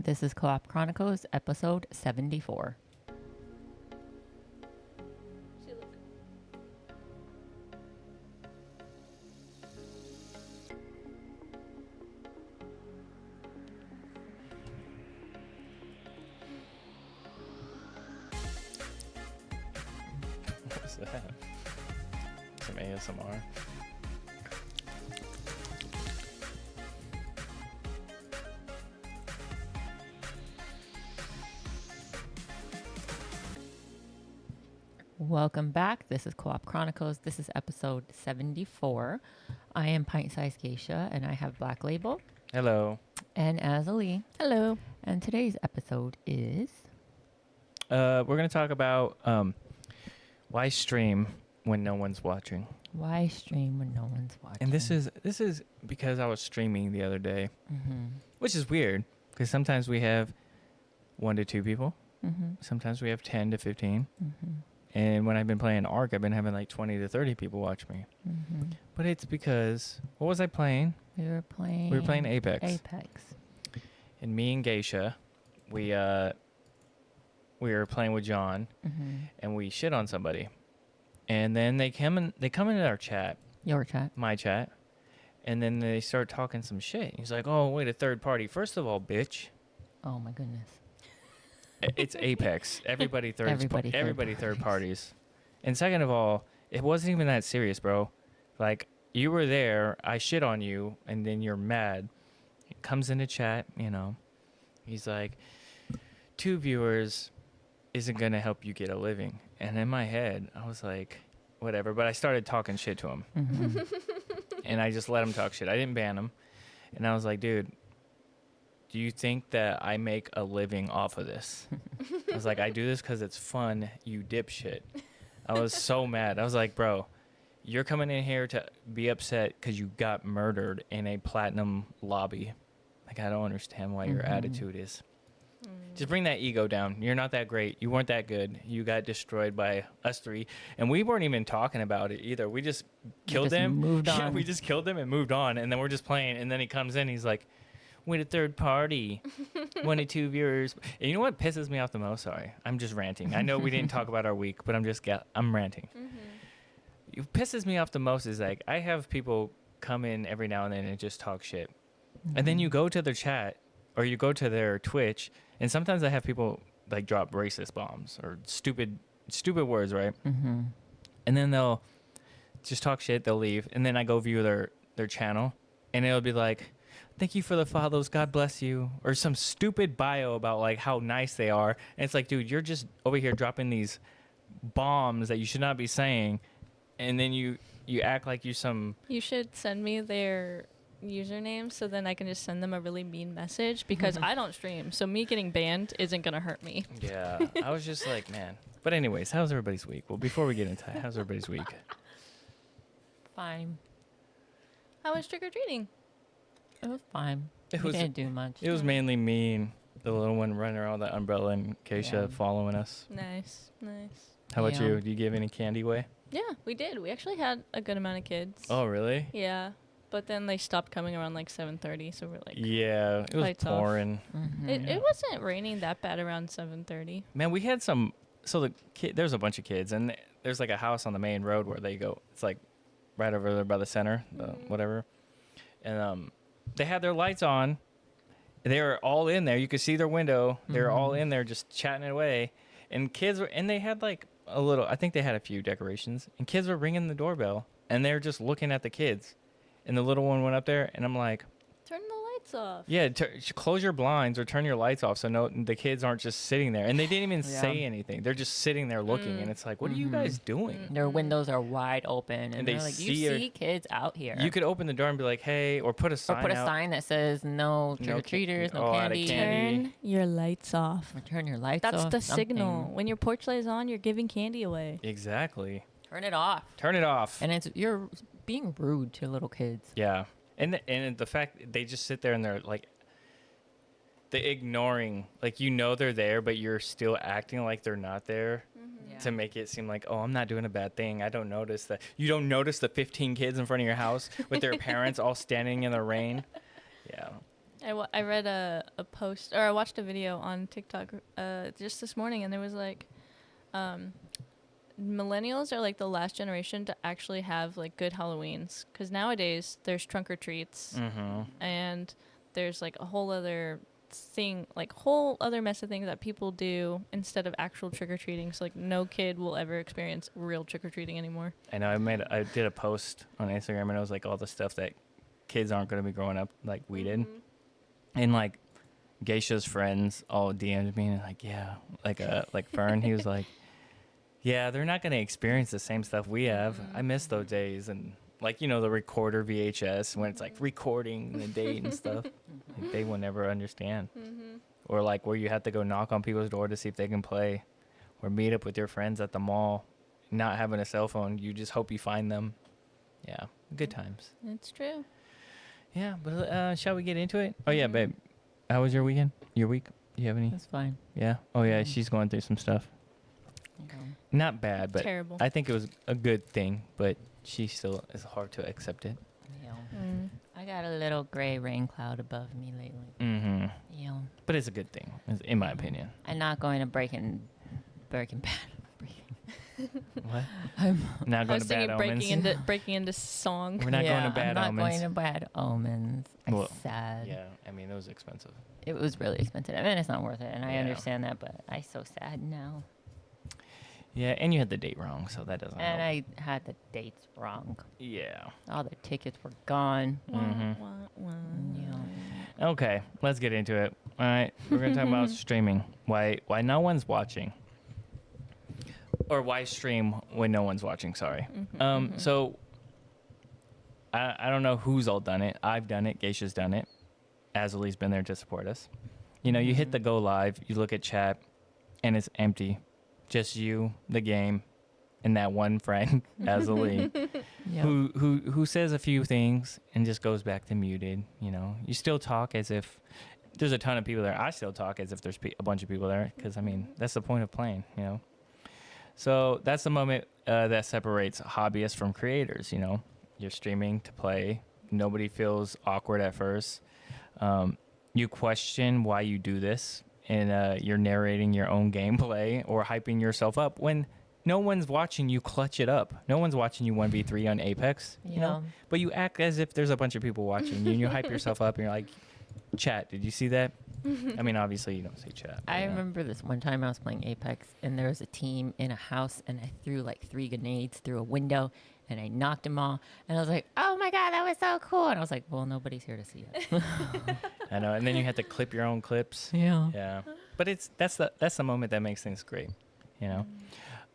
This is Co-op Chronicles, episode 74. What's that? Some ASMR. Welcome back. This is Co-op Chronicles. This is episode 74. I am Pint-Sized Geisha, and I have Blacklabel. Hello. And Azzilee. Hello. And today's episode is... We're going to talk about why stream when no one's watching. Why stream when no one's watching? And this is because I was streaming the other day, which is weird because sometimes we have 1 to 2 people. Sometimes we have 10 to 15. And when I've been playing Ark, I've been having like 20 to 30 people watch me. But it's because, what was I playing? We were playing Apex. And me and Geisha, we were playing with John, and we shit on somebody. And then they come into our chat. Your chat. My chat. And then they start talking some shit. He's like, oh, wait, a third party. First of all, bitch. Oh, my goodness. It's Apex. Everybody third parties. parties. And second of all, it wasn't even that serious, bro. Like, you were there, I shit on you, and then you're mad. He comes into chat, you know. He's like, 2 viewers isn't going to help you get a living. And in my head, I was like, whatever. But I started talking shit to him. And I just let him talk shit. I didn't ban him. And I was like, dude, do you think that I make a living off of this? I was like, I do this because it's fun, you dipshit. I was so mad. I was like, bro, you're coming in here to be upset because you got murdered in a platinum lobby. Like, I don't understand why your attitude is. Just bring that ego down. You're not that great. You weren't that good. You got destroyed by us 3. And we weren't even talking about it either. We just killed them. Moved on. Yeah, we just killed them and moved on. And then we're just playing. And then he comes in. He's like, with a third party, 1 to 2 viewers. And you know what pisses me off the most? Sorry, I'm just ranting. I know we didn't talk about our week, but I'm ranting. What pisses me off the most is like I have people come in every now and then and just talk shit, and then you go to their chat or you go to their Twitch, and sometimes I have people like drop racist bombs or stupid words, right? And then they'll just talk shit. They'll leave, and then I go view their channel, and it'll be like, thank you for the follows, God bless you, or some stupid bio about like how nice they are. And it's like, dude, you're just over here dropping these bombs that you should not be saying, and then you act like you should send me their username so then I can just send them a really mean message because I don't stream, so me getting banned isn't gonna hurt me. Yeah, I was just like, man. But anyways, how's everybody's week? Well, before we get into that, how's everybody's week? Fine. How was trick-or-treating? It was fine. We didn't do much. It was mainly me and the little one running around the umbrella and Geisha following us. Nice. How about you? Do you give any candy away? Yeah, we did. We actually had a good amount of kids. Oh, really? Yeah, but then they stopped coming around like 7:30, so we're like, yeah, it was lights pouring. It wasn't raining that bad around 7:30. Man, we had some. So there's a bunch of kids, and there's like a house on the main road where they go. It's like right over there by the center, whatever. And they had their lights on. They were all in there. You could see their window. They were all in there just chatting it away. And kids were, and they had like I think they had a few decorations. And kids were ringing the doorbell. And they were just looking at the kids. And the little one went up there. And I'm like, turn the lights off. Yeah, close your blinds or turn your lights off so the kids aren't just sitting there. And they didn't even say anything. They're just sitting there looking. And it's like, what are you guys doing? Their windows are wide open. And they're like, you see kids out here. You could open the door and be like, hey, or put a sign out. Or put a sign that says, no trick-or-treaters, no candy. Turn your lights off. Or turn your lights off. That's the signal. When your porch light is on, you're giving candy away. Exactly. Turn it off. Turn it off. And you're being rude to little kids. Yeah. And the fact they just sit there and they're like, the ignoring, like, you know they're there, but you're still acting like they're not there to make it seem like, oh, I'm not doing a bad thing. I don't notice that. You don't notice the 15 kids in front of your house with their parents all standing in the rain. Yeah. I read a post, or I watched a video on TikTok just this morning, and there was like, millennials are like the last generation to actually have like good Halloweens, because nowadays there's trunk or treats, and there's like a whole other thing, like whole other mess of things that people do instead of actual trick or treating. So like no kid will ever experience real trick or treating anymore. I know. I did a post on Instagram, and it was like all the stuff that kids aren't going to be growing up like we did, and like Geisha's friends all DM'd me and like, yeah, like Fern, he was like, yeah, they're not going to experience the same stuff we have. I miss those days. And like, you know, the recorder VHS when it's like recording the date and stuff, like, they will never understand. Or like where you have to go knock on people's door to see if they can play, or meet up with your friends at the mall, not having a cell phone. You just hope you find them. Yeah, good times. It's true. Yeah, but shall we get into it? Oh yeah, babe. How was your weekend? Your week? Do you have any? That's fine. Yeah. Oh yeah, she's going through some stuff. Okay. Not bad, but Terrible. I think it was a good thing, but she still is hard to accept it. Yeah. I got a little gray rain cloud above me lately. Yeah. But it's a good thing, in my opinion. I'm not going to Breaking Bad. What? I'm Not I going was to Bad thinking Omens. breaking into song. We're not going to Bad I'm Omens. not going to Bad Omens. It's Well, sad. Yeah, I mean, it was expensive. It was really expensive. I mean, it's not worth it, and I Yeah. understand that, but I'm so sad now. Yeah, and you had the date wrong, so that doesn't And help. I had the dates wrong. Yeah. All the tickets were gone. Yeah. Okay, let's get into it. All right, we're going to talk about streaming. Why no one's watching. Or why stream when no one's watching, sorry. So, I don't know who's all done it. I've done it. Geisha's done it. Azzilee's been there to support us. You know, you hit the go live, you look at chat, and it's empty. Just you, the game, and that one friend, Azzilee, Yep. who says a few things and just goes back to muted. You know, you still talk as if there's a ton of people there. I still talk as if there's a bunch of people there, because I mean that's the point of playing. You know, so that's the moment that separates hobbyists from creators. You know, you're streaming to play. Nobody feels awkward at first. You question why you do this, and you're narrating your own gameplay or hyping yourself up when no one's watching you clutch it up. No one's watching you 1v3 on Apex, you know? But you act as if there's a bunch of people watching you, and you hype yourself up, and you're like, chat, did you see that? I mean, obviously, you don't say chat. I remember this one time I was playing Apex, and there was a team in a house, and I threw like 3 grenades through a window, and I knocked them all. And I was like, oh my God, that was so cool. And I was like, well, nobody's here to see it. I know, and then you have to clip your own clips. Yeah. Yeah. But that's the moment that makes things great, you know?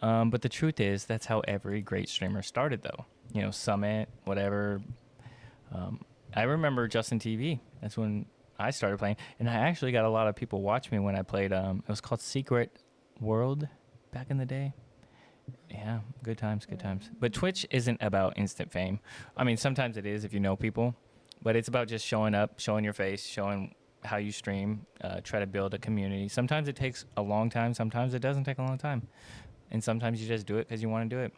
But the truth is, that's how every great streamer started, though. You know, Summit, whatever. I remember Justin TV. That's when I started playing. And I actually got a lot of people watch me when I played. It was called Secret World back in the day. Yeah, good times, good times. But Twitch isn't about instant fame. I mean, sometimes it is if you know people. But it's about just showing up, showing your face, showing how you stream, try to build a community. Sometimes it takes a long time. Sometimes it doesn't take a long time. And sometimes you just do it because you want to do it.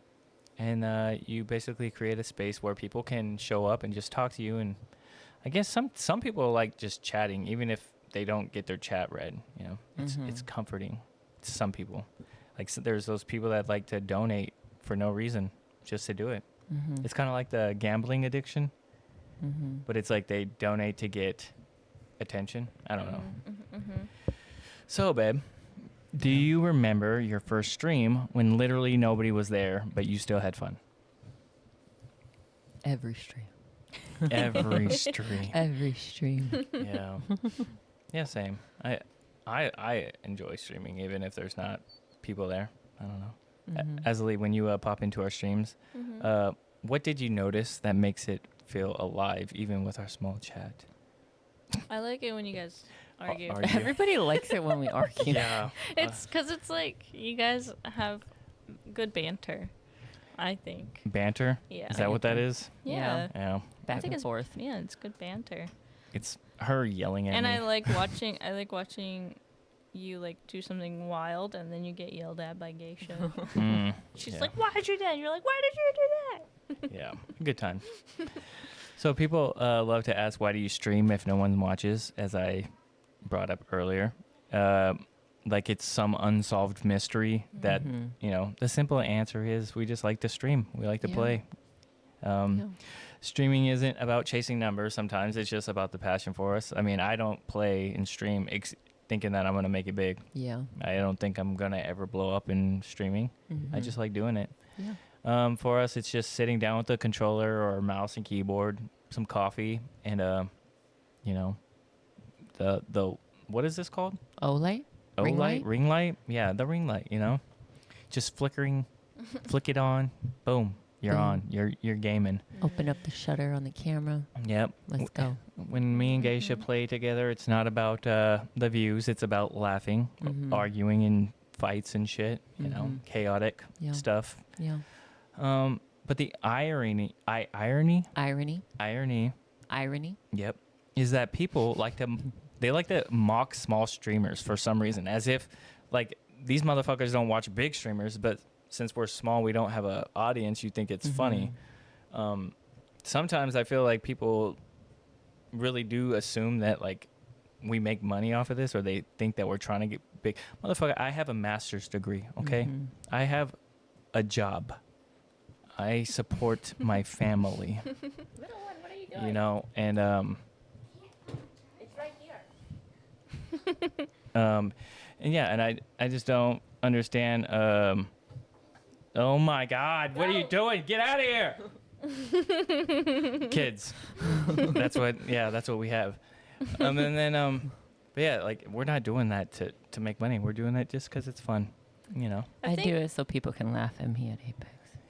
And you basically create a space where people can show up and just talk to you. And I guess some people like just chatting, even if they don't get their chat read. You know, it's comforting to some people. Like there's those people that like to donate for no reason, just to do it. It's kind of like the gambling addiction, but it's like they donate to get attention. I don't know. So, babe, do you remember your first stream when literally nobody was there, but you still had fun? Every stream. Every stream. Every stream. Yeah. Yeah, same. I enjoy streaming, even if there's not people there. I don't know. Azzilee, when you pop into our streams, what did you notice that makes it feel alive, even with our small chat? I like it when you guys argue. Argue. Everybody likes it when we argue. Yeah. It's because it's like you guys have good banter, I think. Banter? Yeah. Is that what that is? Yeah. Yeah. Back I think and it's forth. Yeah, it's good banter. It's her yelling at And me. I like watching you like do something wild and then you get yelled at by Geisha. She's Yeah. like, "Why did you do that?" And you're like, "Why did you do that?" Yeah. Good time. So people love to ask, why do you stream if no one watches? As I brought up earlier, like it's some unsolved mystery that the simple answer is we just like to stream. We like to play. Streaming isn't about chasing numbers. Sometimes it's just about the passion for us. I mean, I don't play and stream thinking that I'm going to make it big. Yeah. I don't think I'm going to ever blow up in streaming. I just like doing it. Yeah. For us, it's just sitting down with a controller or mouse and keyboard, some coffee, and the what is this called? Olay? Ring light? Ring light? Yeah, the ring light, Just flickering, flick it on, boom, you're on. You're gaming. Open up the shutter on the camera. Yep. Let's go. When me and Geisha play together, it's not about the views, it's about laughing, arguing in fights and shit, chaotic stuff. Yeah. But the irony, yep, is that people like to mock small streamers for some reason, as if like these motherfuckers don't watch big streamers, but since we're small, we don't have an audience. You think it's funny. Sometimes I feel like people really do assume that like we make money off of this, or they think that we're trying to get big. Motherfucker, I have a master's degree. Okay, I have a job. I support my family. Little one, what are you doing? And It's right here. and yeah, and I just don't understand. Oh my God, what are you doing? Get out of here, kids. That's what we have. And then but yeah, like we're not doing that to make money. We're doing that just because it's fun, I do it so people can laugh at me at Apex.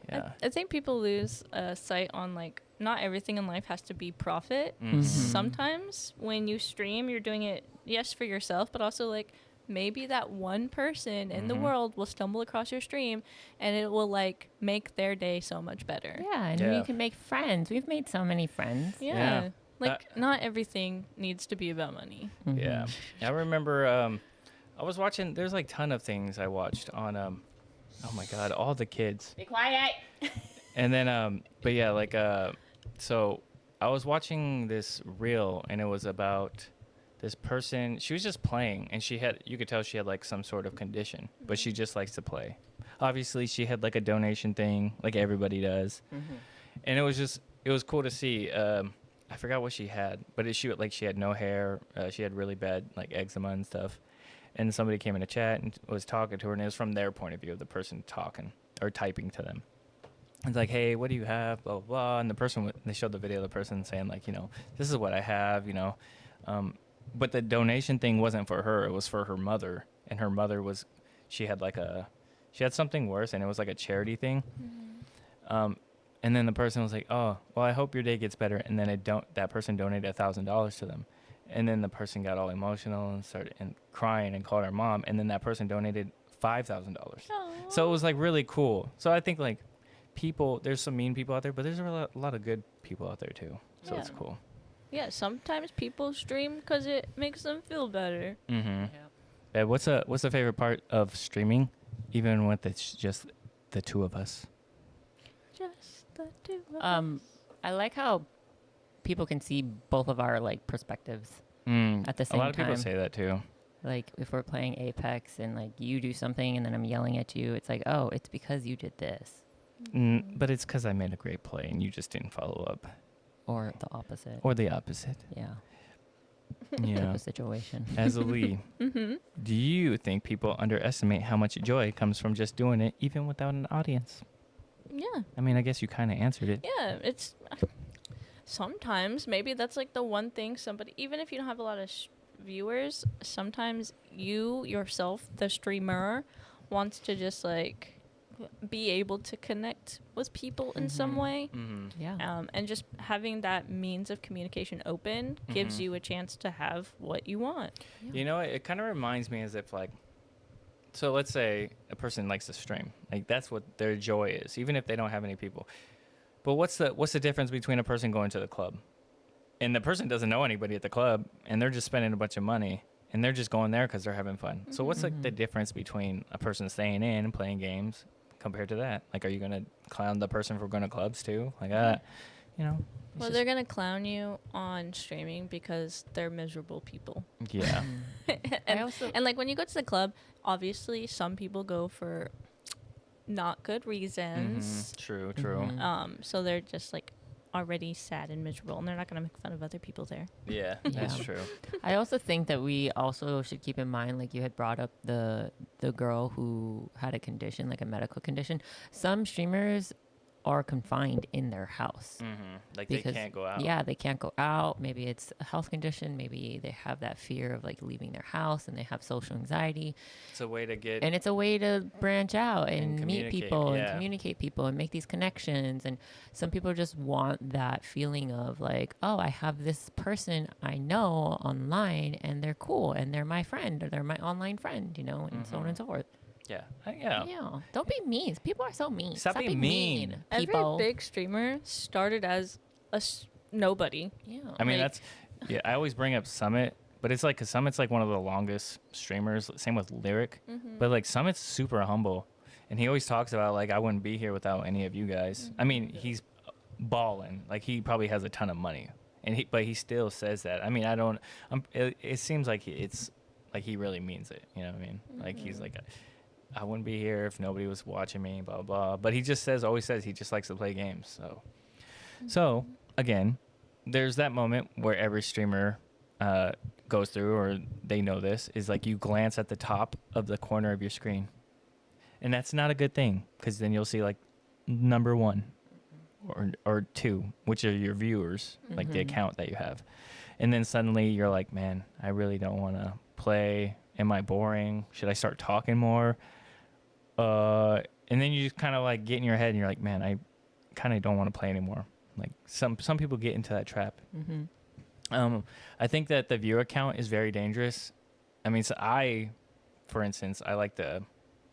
Yeah. I think people lose sight on like not everything in life has to be profit. Mm-hmm. Sometimes when you stream, you're doing it for yourself, but also like maybe that one person in the world will stumble across your stream and it will like make their day so much better. Yeah, and you can make friends. We've made so many friends. Yeah. Like not everything needs to be about money. Yeah. I remember I was watching, there's like a ton of things I watched on oh my God, all the kids. Be quiet. And then but yeah, like so I was watching this reel and it was about this person. She was just playing and you could tell she had like some sort of condition, but she just likes to play. Obviously she had like a donation thing like everybody does. And it was cool to see. I forgot what she had, but she had no hair. She had really bad like eczema and stuff. And somebody came in a chat and was talking to her, and it was from their point of view of the person talking or typing to them. It's like, hey, what do you have? Blah, blah, blah. And the person, they showed the video of the person saying like, this is what I have, But the donation thing wasn't for her. It was for her mother. And her mother she had something worse, and it was like a charity thing. And then the person was like, oh, well, I hope your day gets better. And then that person donated $1,000 to them. And then the person got all emotional and started crying and called her mom. And then that person donated $5,000. So it was like really cool. So I think like there's some mean people out there, but there's a lot of good people out there too. So it's cool. Yeah, sometimes people stream because it makes them feel better. Yeah, what's the favorite part of streaming, even when it's just the two of us? Just the two of us. I like how people can see both of our like perspectives at the same time. A lot of people say that too. Like if we're playing Apex and like you do something and then I'm yelling at you, it's like, oh, it's because you did this. But it's because I made a great play and you just didn't follow up. Or the opposite. Or the opposite. Yeah. Yeah. Situation. Azzilee, do you think people underestimate how much joy comes from just doing it, even without an audience? Yeah. I mean, I guess you kind of answered it. Yeah, it's sometimes maybe that's like the one thing somebody, even if you don't have a lot of viewers, sometimes you yourself, the streamer, wants to just like be able to connect with people in some way. Yeah. And just having that means of communication open gives you a chance to have what you want. Yeah. It kind of reminds me as if like, so let's say a person likes to stream, like that's what their joy is, even if they don't have any people. But what's the difference between a person going to the club and the person doesn't know anybody at the club and they're just spending a bunch of money and they're just going there because they're having fun? So what's like the difference between a person staying in and playing games compared to that? Like, are you going to clown the person for going to clubs too? Like, Well, they're gonna clown you on streaming because they're miserable people. Yeah. And like when you go to the club, obviously some people go for not good reasons. True. So they're just like already sad and miserable, and they're not gonna make fun of other people there. Yeah, that's Yeah. true. I also think that we also should keep in mind, like you had brought up the girl who had a condition, like a medical condition. Some streamers are confined in their house. Like they can't go out. Yeah, they can't go out. Maybe it's a health condition. Maybe they have that fear of like leaving their house, and they have social anxiety. It's a way to get. And it's a way to branch out and meet communicate, people and yeah. communicate people and make these connections. And some people just want that feeling of like, oh, I have this person I know online and they're cool and they're my friend or they're my online friend, you know, and so on and so forth. Yeah. Yeah. Yeah. Don't be mean. People are so mean. Stop being mean. People. Every big streamer started as nobody. Yeah. I mean, Like- yeah, I always bring up Summit, but it's like, 'cause Summit's like one of the longest streamers. Same with Lyric. But like Summit's super humble. And he always talks about like, I wouldn't be here without any of you guys. I mean, he's balling. Like he probably has a ton of money. But he still says that. I mean, it seems like it's like he really means it. You know what I mean? Like he's like, I wouldn't be here if nobody was watching me, blah, blah. But he just always says he just likes to play games. So again, there's that moment where every streamer goes through, or they know this, is like you glance at the top of the corner of your screen. And that's not a good thing, because then you'll see like number 1 or 2, which are your viewers, like the account that you have. And then suddenly you're like, man, I really don't want to play. Am I boring? Should I start talking more? And then you just kind of like get in your head and you're like, man, I kind of don't want to play anymore. Like some people get into that trap. I think that the viewer count is very dangerous. I mean, so for instance, I like to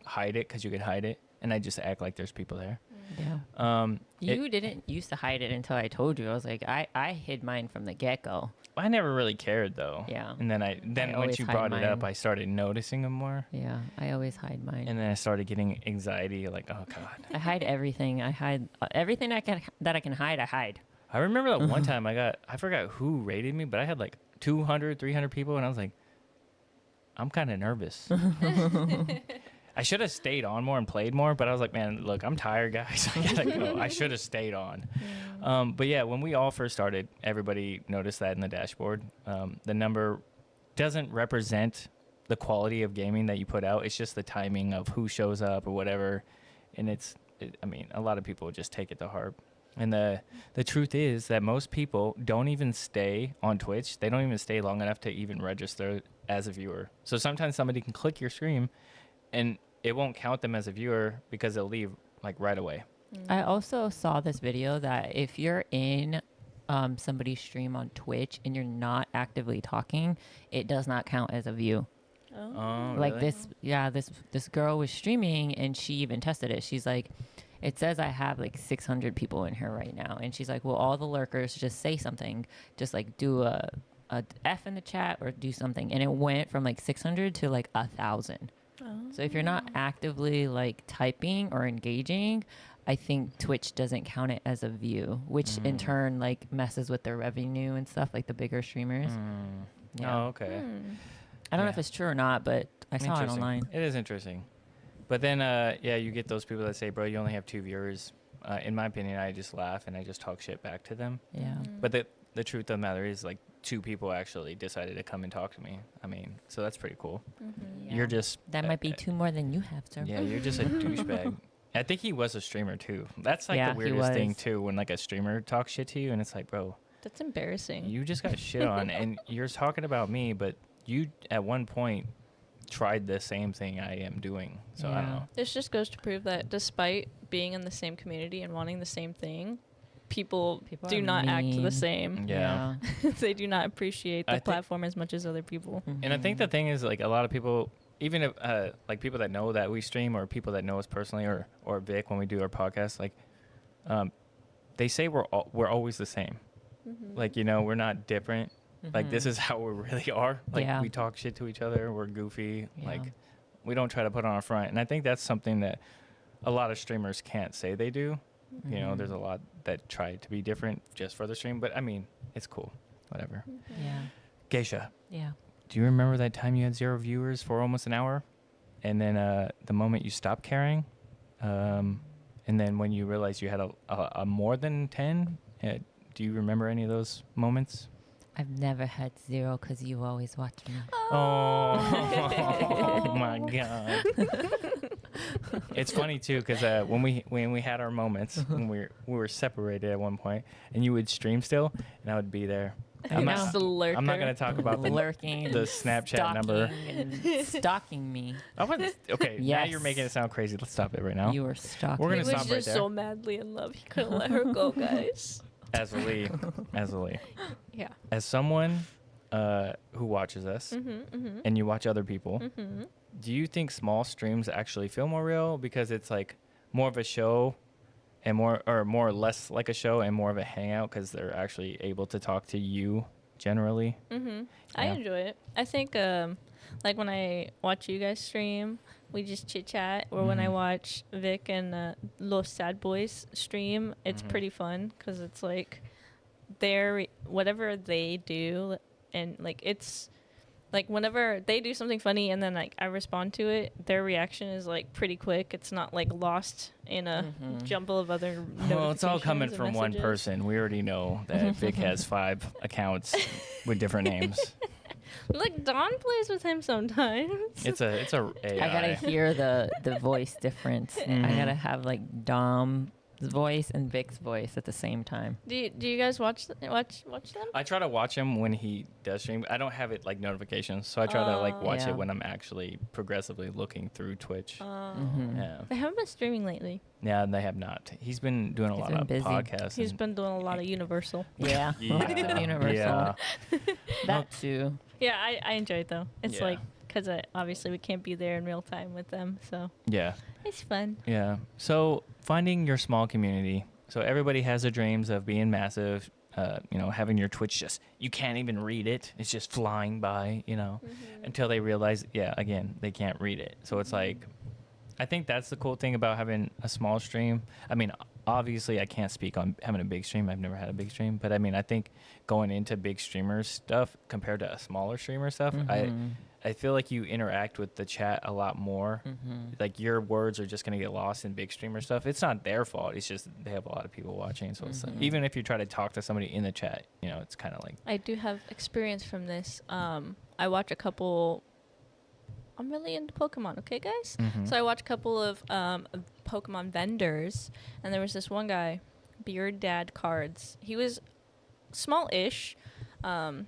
hide it because you could hide it, and I just act like there's people there. Yeah. You didn't used to hide it until I told you. I was like, I hid mine from the get-go. I never really cared though. Yeah. And then I once always you hide brought it up, mine. I started noticing them more. Yeah, I always hide mine. And then I started getting anxiety, like, oh god. I hide everything. I hide everything I can hide. I hide. I remember that one time I forgot who rated me, but I had like 200, 300 people, and I was like, I'm kind of nervous. I should have stayed on more and played more, but I was like, man, look, I'm tired, guys. I gotta go. I should have stayed on. But yeah, when we all first started, everybody noticed that in the dashboard. The number doesn't represent the quality of gaming that you put out. It's just the timing of who shows up or whatever. And I mean, a lot of people just take it to heart. And the truth is that most people don't even stay on Twitch. They don't even stay long enough to even register as a viewer. So sometimes somebody can click your stream and it won't count them as a viewer because they'll leave like right away. I also saw this video that if you're in somebody's stream on Twitch and you're not actively talking, it does not count as a view. Oh, Like really? this girl was streaming and she even tested it. She's like, it says I have like 600 people in here right now, and she's like, well, all the lurkers just say something, just like do a F in the chat or do something, and it went from like 600 to like 1,000. So if you're not actively like typing or engaging, I think Twitch doesn't count it as a view, which in turn like messes with their revenue and stuff, like the bigger streamers. Yeah. Oh, okay. I don't know Yeah. if it's true or not, but I saw it Interesting. online. It is interesting. But then, yeah, you get those people that say, bro, you only have 2 viewers. In my opinion, I just laugh and I just talk shit back to them. Yeah. But the truth of the matter is, like, 2 people actually decided to come and talk to me. I mean, so that's pretty cool. You're just... That might be 2 more than you have, sir. Yeah, you're just a douchebag. I think he was a streamer, too. That's, like, Yeah, the he weirdest thing, was. too, when, like, a streamer talks shit to you, and it's like, bro, That's embarrassing. you just got shit on, and you're talking about me, but you, at one point, tried the same thing I am doing. So, I don't Yeah. know. This just goes to prove that despite being in the same community and wanting the same thing, people do are not act the mean. same. Yeah. They do not appreciate the I think- platform as much as other people. And I think the thing is, like, a lot of people, even if, like, people that know that we stream or people that know us personally or Vic when we do our podcast, like, they say we're always the same. Like, you know, we're not different. Like, this is how we really are. Like, Yeah. we talk shit to each other. We're goofy. Yeah. Like, we don't try to put on a front. And I think that's something that a lot of streamers can't say they do. You know, there's a lot that try to be different just for the stream, but I mean, it's cool. Whatever. Yeah. Geisha, Yeah. do you remember that time you had 0 viewers for almost an hour? And then the moment you stopped caring, and then when you realized you had a more than 10, do you remember any of those moments? I've never had 0 because you always watch me. Oh my God. It's funny too because when we had our moments when we were separated at one point, and you would stream still, and I would be there. I'm not going to talk about the Lurking, the Snapchat number. and stalking me. Okay, now you're making it sound crazy. Let's stop it right now. You were stalking. We're He gonna was stop right just there. so madly in love, he couldn't let her go, guys. Azzilee. Yeah. As someone who watches us, and you watch other people, do you think small streams actually feel more real because it's like more of a show and more or less like a show and more of a hangout because they're actually able to talk to you generally? I Yeah. enjoy it. I think like when I watch you guys stream, we just chit chat, or when I watch Vic and Los Sad Boys stream, it's pretty fun because it's like whatever they do, and like it's like whenever they do something funny and then like I respond to it, their reaction is like pretty quick. It's not like lost in a jumble of other Well, it's all coming notifications from and one messages. person. We already know that Vic has 5 accounts with different names. Look, Dawn plays with him sometimes. It's a AI. I gotta hear the voice difference. I gotta have like Dom's voice and Vic's voice at the same time. Do you guys watch them? I try to watch him when he does stream. I don't have it like notifications, so I try to like watch Yeah. it when I'm actually progressively looking through Twitch. Yeah, They haven't been streaming lately. yeah, they have not. He's been doing a He's lot been of busy. podcasts. He's and- been doing a lot of Universal. Yeah, lots of Universal. Yeah. That too. Yeah, I enjoy it though. It's Yeah. like because obviously we can't be there in real time with them, so Yeah. it's fun. Yeah. So finding your small community. So everybody has their dreams of being massive. You know, having your Twitch just you can't even read it. It's just flying by. You know, until they realize, yeah, again, they can't read it. So it's like, I think that's the cool thing about having a small stream. I mean, obviously, I can't speak on having a big stream. I've never had a big stream, but I mean, I think going into big streamers stuff compared to a smaller streamer stuff, I feel like you interact with the chat a lot more. Like your words are just gonna get lost in big streamer stuff. It's not their fault. It's just they have a lot of people watching. So it's like, even if you try to talk to somebody in the chat, you know, it's kind of like I do have experience from this. I watch a couple. I'm really into Pokemon, okay, guys? So I watch a couple of Pokemon vendors, and there was this one guy, Beard Dad Cards. He was small-ish, and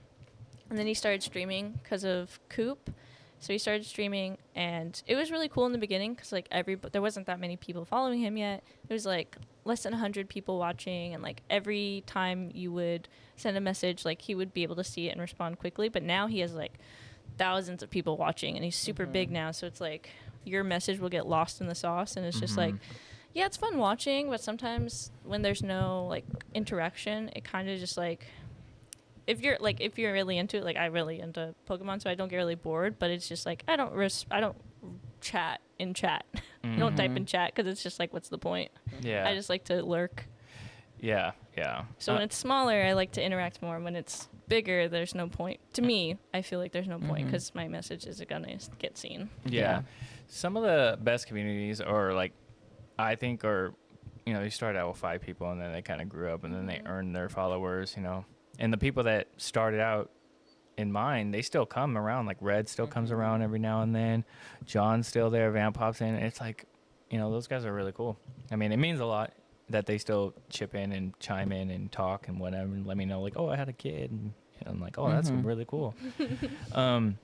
then he started streaming because of Coop. So he started streaming, and it was really cool in the beginning because like there wasn't that many people following him yet. It was like less than 100 people watching, and like every time you would send a message, like he would be able to see it and respond quickly. But now he has like thousands of people watching, and he's super big now, so it's like your message will get lost in the sauce, and it's just like, yeah, it's fun watching, but sometimes when there's no like interaction, it kind of just like if you're really into it, like I'm really into Pokemon, so I don't get really bored, but it's just like I don't chat in chat. I don't type in chat because it's just like, what's the point? yeah, I just like to lurk. yeah. So when it's smaller, I like to interact more. When it's bigger, there's no point. To me, I feel like there's no point because my message isn't going to get seen. Yeah. Some of the best communities are like, I think are, you know, they started out with 5 people and then they kind of grew up and then they earned their followers, you know. And the people that started out in mine, they still come around. Like Red still comes around every now and then. John's still there. Vamp pops in. It's like, you know, those guys are really cool. I mean, it means a lot that they still chip in and chime in and talk and whatever and let me know like, oh, I had a kid. And I'm like, oh, that's really cool. And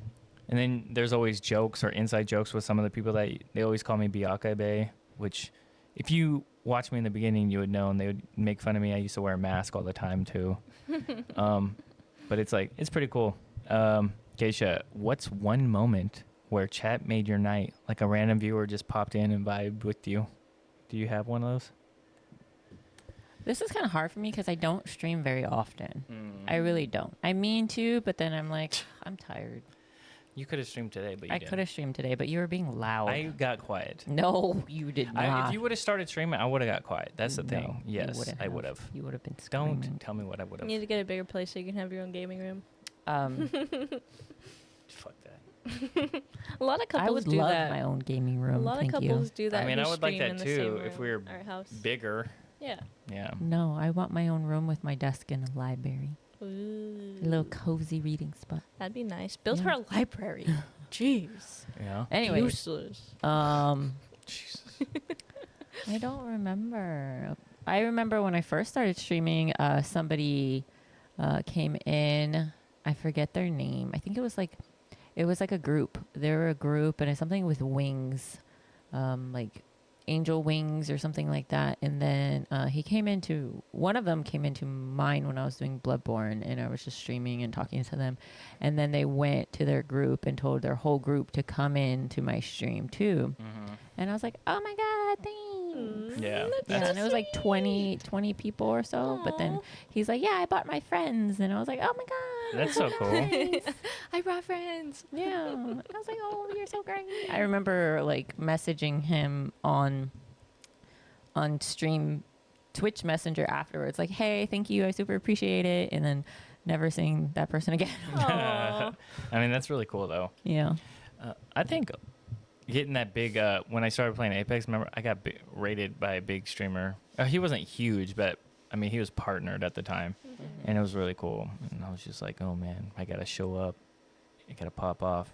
then there's always jokes or inside jokes with some of the people that they always call me Biaka Bay, which if you watch me in the beginning, you would know, and they would make fun of me. I used to wear a mask all the time too. But it's like, it's pretty cool. Geisha, what's one moment where chat made your night? Like a random viewer just popped in and vibed with you. Do you have one of those? This is kind of hard for me because I don't stream very often. I really don't. I mean to, but then I'm like, I'm tired. You could have streamed today, but you I didn't. could have streamed today, but you were being loud. I got quiet. No, you did not. If you would have started streaming, I would have got quiet. That's the No, thing. you Yes, wouldn't I would have. You would have been screaming. Don't tell me what I would You have. need to get a bigger place so you can have your own gaming room. Fuck that. A lot of couples I would do love that. my own gaming room. A lot Thank of you. couples do that. I mean, who I would like stream that in the too same if we were room or house. bigger. Yeah. Yeah. No, I want my own room with my desk and a library. Ooh. A little cozy reading spot. That'd be nice. Build Yeah. her a library. Jeez. Yeah. Anyway, Useless. Jesus. I don't remember. I remember when I first started streaming, somebody came in. I forget their name. I think it was like a group. They were a group, and it's something with wings, like angel wings or something like that. And then one of them came into mine when I was doing Bloodborne, and I was just streaming and talking to them. And then they went to their group and told their whole group to come in to my stream too. Mm-hmm. And I was like, oh my God, thanks. Yeah. Yeah, and it was like 20 people or so. But then he's like, yeah, I bought my friends. And I was like, oh my God. That's so cool. Thanks. I brought friends. Yeah. I was like, oh, you're so great. I remember like messaging him on stream Twitch Messenger afterwards, like, hey, thank you. I super appreciate it. And then never seeing that person again. Aw. I mean, that's really cool though. Yeah. I think getting that big, when I started playing Apex, remember, I got rated by a big streamer. He wasn't huge, but I mean, he was partnered at the time. And it was really cool. And I was just like, oh man, I got to show up. I got to pop off.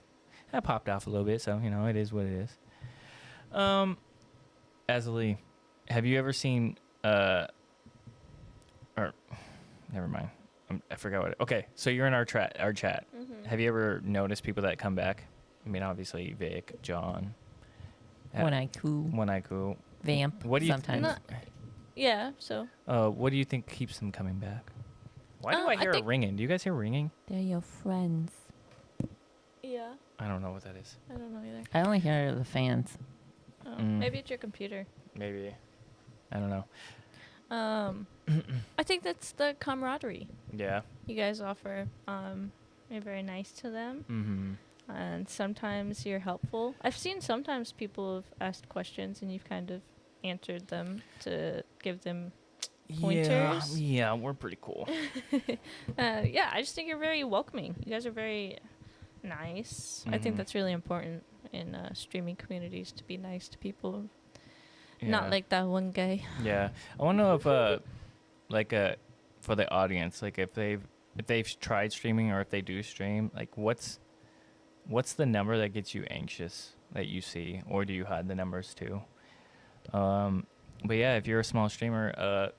I popped off a little bit, so, it is what it is. Azzilee, have you ever seen, or, never mind. I forgot what okay, so you're in our chat. Mm-hmm. Have you ever noticed people that come back? I mean, obviously, Vic, John. One-Eye-Koo. Vamp. What do you sometimes. Yeah, so. What do you think keeps them coming back? Why do I I hear it think- ringing? Do you guys hear ringing? They're your friends. Yeah, I don't know what that is. I don't know either. I only hear the fans. Oh, Mm. Maybe it's your computer. Maybe. I don't know. I think that's the camaraderie Yeah. you guys offer. You're very nice to them, Mm-hmm. and sometimes you're helpful. I've seen sometimes people have asked questions and you've kind of answered them to give them pointers. Yeah, we're pretty cool. Yeah, I just think you're very welcoming. You guys are very nice. I think Mhm. that's really important in streaming communities, to be nice to people. Yeah. Not like that one guy. Yeah, I want to know if for the audience, like if they've tried streaming or if they do stream, like what's the number that gets you anxious that you see, or do you hide the numbers too? But yeah, if you're a small streamer,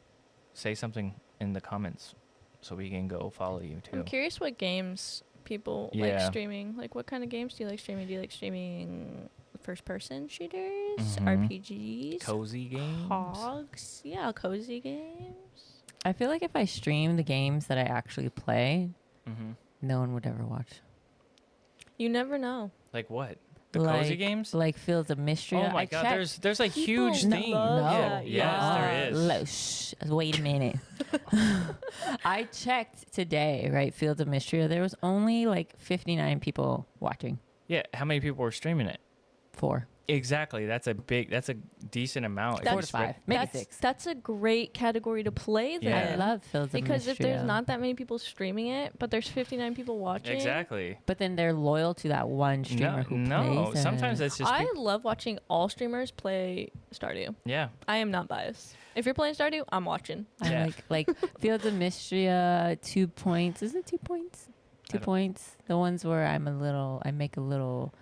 say something in the comments so we can go follow you too. I'm curious what games people like Yeah. streaming. Like, what kind of games do you like streaming? Do you like streaming first-person shooters, Mhm. RPGs, Cozy games. hogs? Yeah, cozy games. I feel like if I stream the games that I actually play, Mm-hmm. no one would ever watch. You never know. Like what? The cozy Like- games? Like Fields of Mystery. Oh my I god, checked. there's a People huge love thing. that, Yes, yeah. there is. Shh, wait a minute. I checked today, right? Fields of Mystery. There was only like 59 people watching. Yeah, how many people were streaming it? 4. Exactly. That's a decent amount. If 4 you to spread- 5. Maybe that's 6. That's a great category to play Yeah. then. I love Fields of because Mystery. if there's not that many people streaming it, but there's 59 people watching. Exactly. But then they're loyal to that one streamer who No, plays sometimes it. that's just I love watching all streamers play Stardew. yeah. I am not biased. If you're playing Stardew, I'm watching. I Yeah. like Fields of Mystery, 2 points. Is it 2 points? I 2 don't- points. The ones where I make a little,